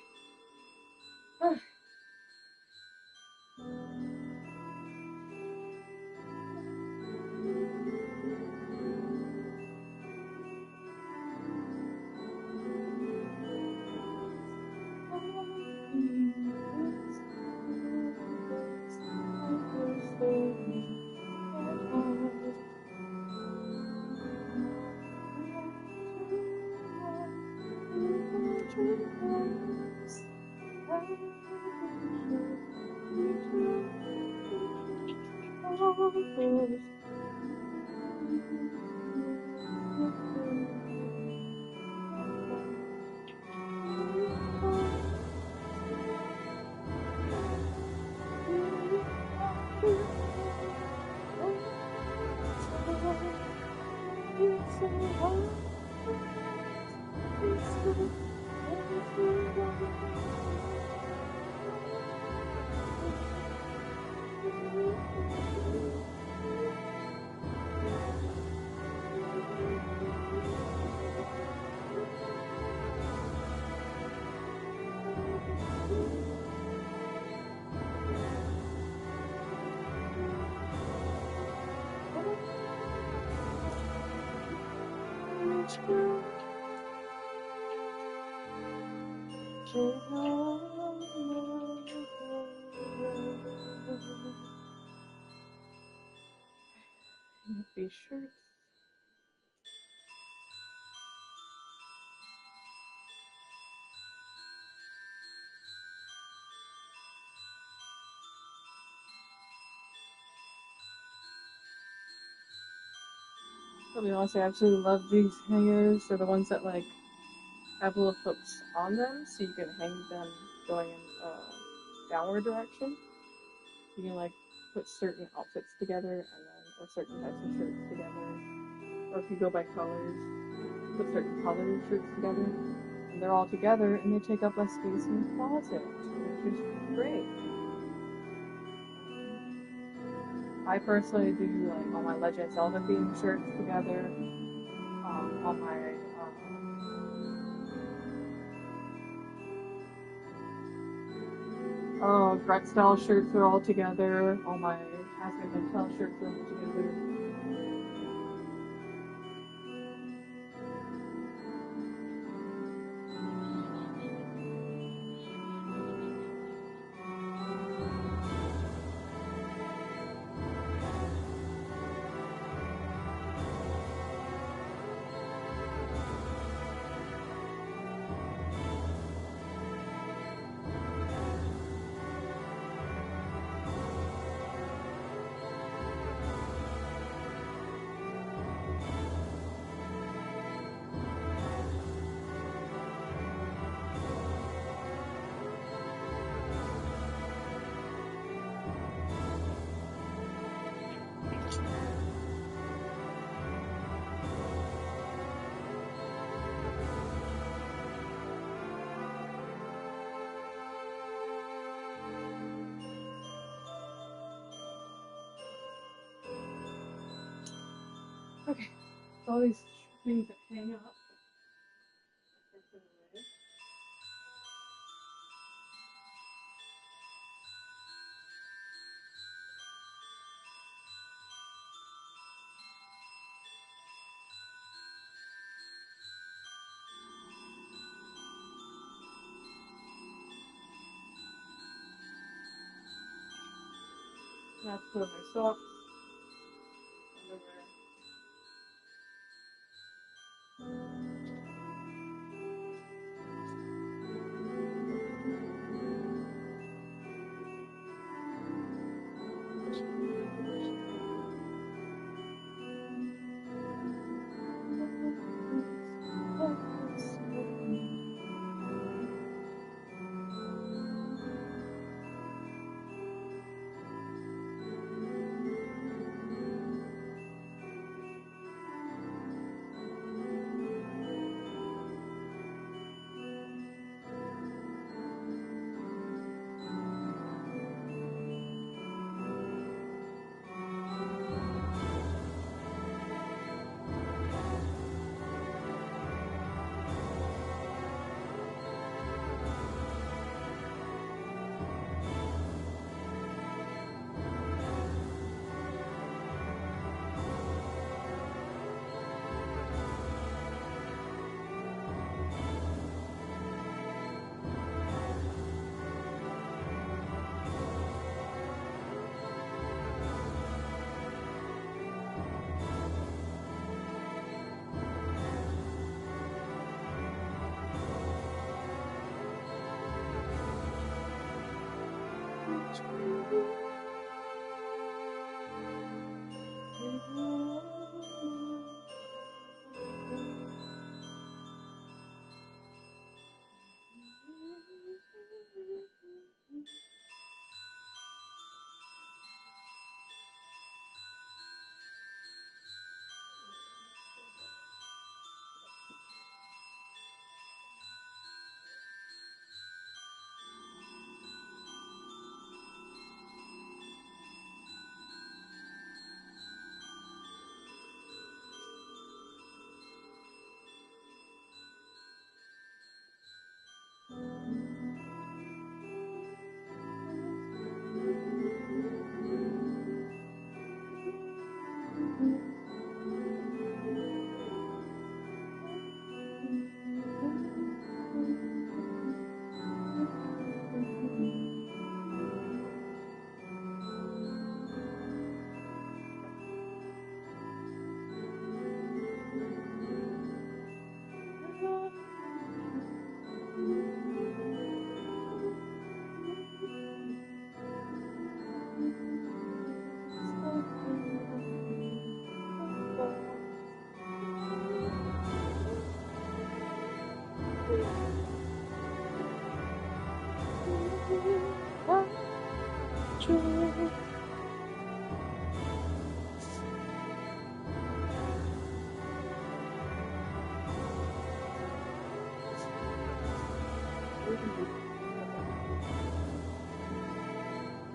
These shirts. I'll be honest, I absolutely love these hangers. They're the ones that like have little hooks on them, so you can hang them going in a downward direction. You can like put certain outfits together, and then or certain types of shirts together, or if you go by colors, put certain colored shirts together, and they're all together, and they take up less space in the closet, which is great. I personally do like all my Legend of Zelda themed shirts together, all my Brett style shirts are all together, all my Hazard Hotel shirts are all together. Okay, so all these things that hang up. That's put on my socks, underwear.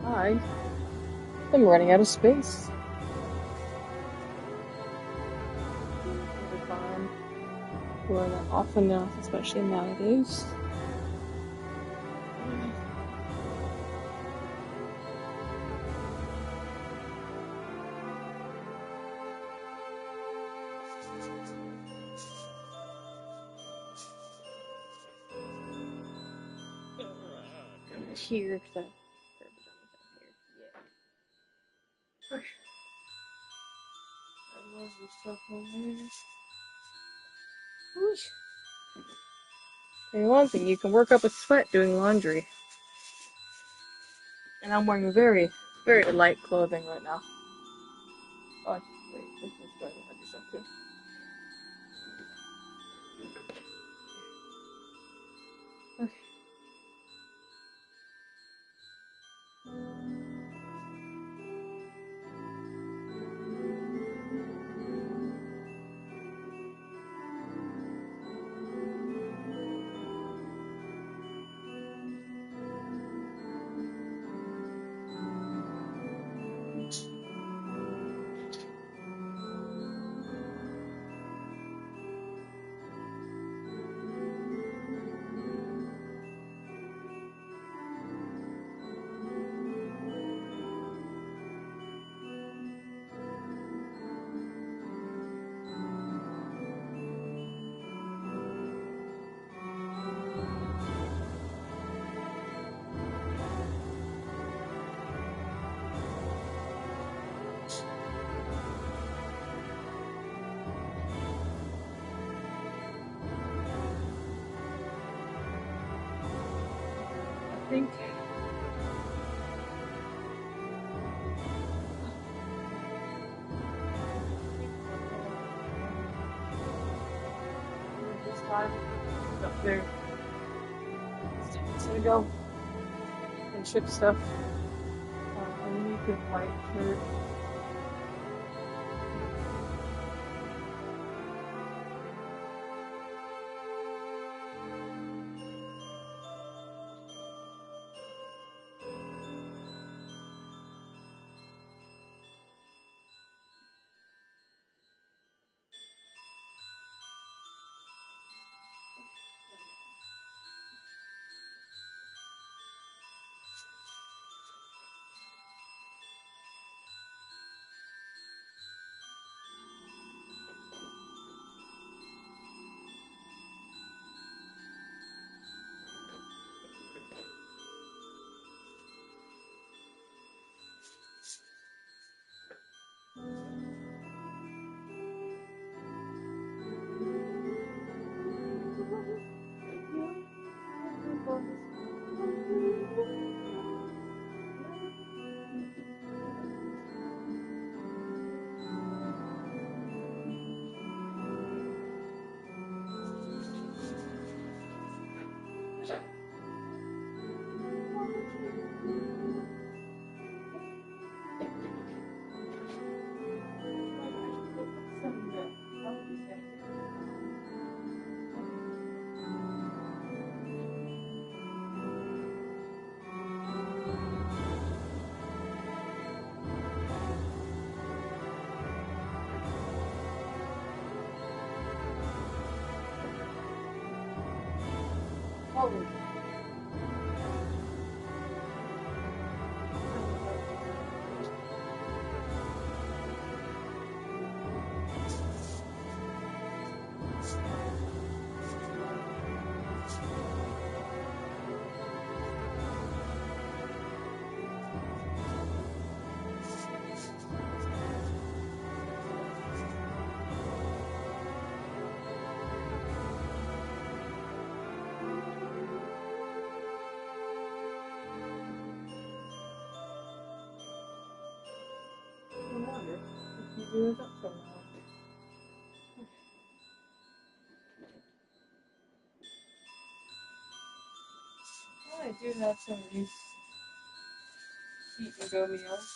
Hi. I'm running out of space. Never fine. We're not often enough, especially nowadays. Here, the pajamas out here. Yeah. Okay. I love this stuff over here. Whoosh. And one thing, you can work up a sweat doing laundry. And I'm wearing very, very light clothing right now. Oh, wait, this is good. I do stuff too. Okay. I think this time up there. It's gonna go and ship stuff underneath the white shirt. Oh. I wonder if you do it up somehow. Well, I do have some of these eat and go meals.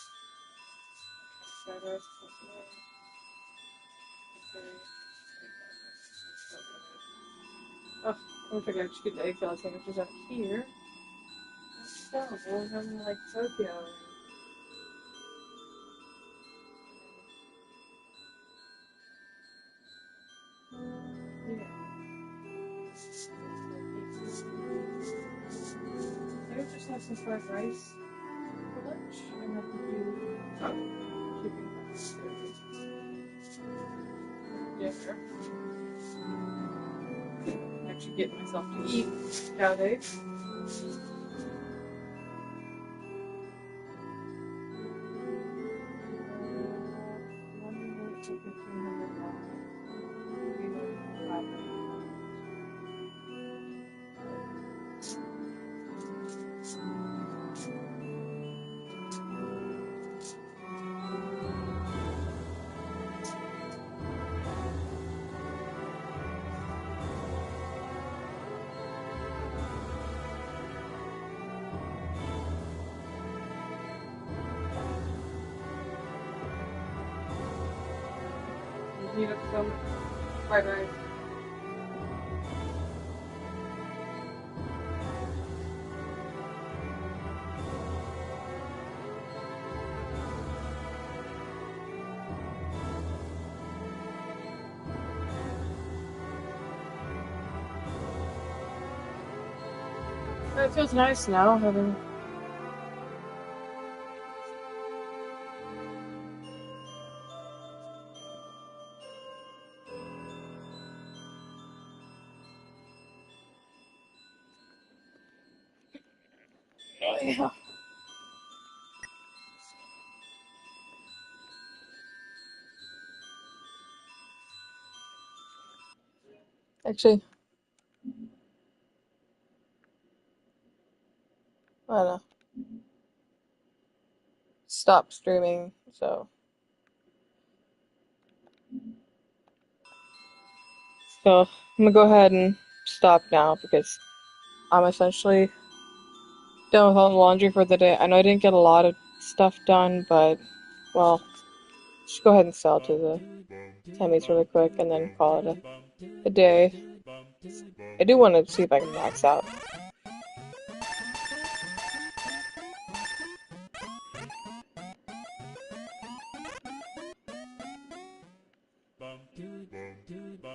Fried rice, oh, I wish I could actually get the egg salad sandwiches out here. So, we're having like Tokyo. Yeah. I would just have some fried rice for lunch and have to do chicken dinner. Actually getting myself to eat nowadays. Heat up some fried rice. It feels nice now having. Oh yeah. Actually, I don't know. Stop streaming, so I'm gonna go ahead and stop now because I'm essentially done with all the laundry for the day. I know I didn't get a lot of stuff done, but well, just go ahead and sell to the Timmy's really quick and then call it a day. I do want to see if I can max out.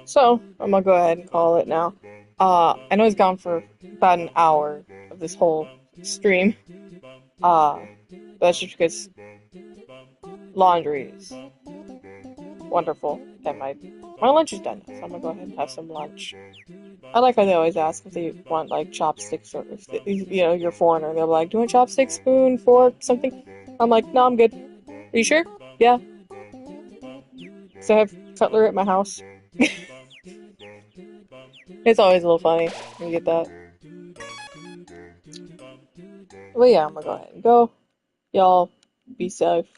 So I'm gonna go ahead and call it now. I know it's gone for about an hour of this whole stream. But that's just because laundry is wonderful, and my lunch is done now, so I'm gonna go ahead and have some lunch. I like how they always ask if they want like chopsticks or if you're a foreigner. They're like, "Do you want chopsticks, spoon, fork, something?" I'm like, "No, I'm good." Are you sure? Yeah. So I have cutlery at my house. It's always a little funny when you get that. But yeah, I'm gonna go ahead and go. Y'all be safe.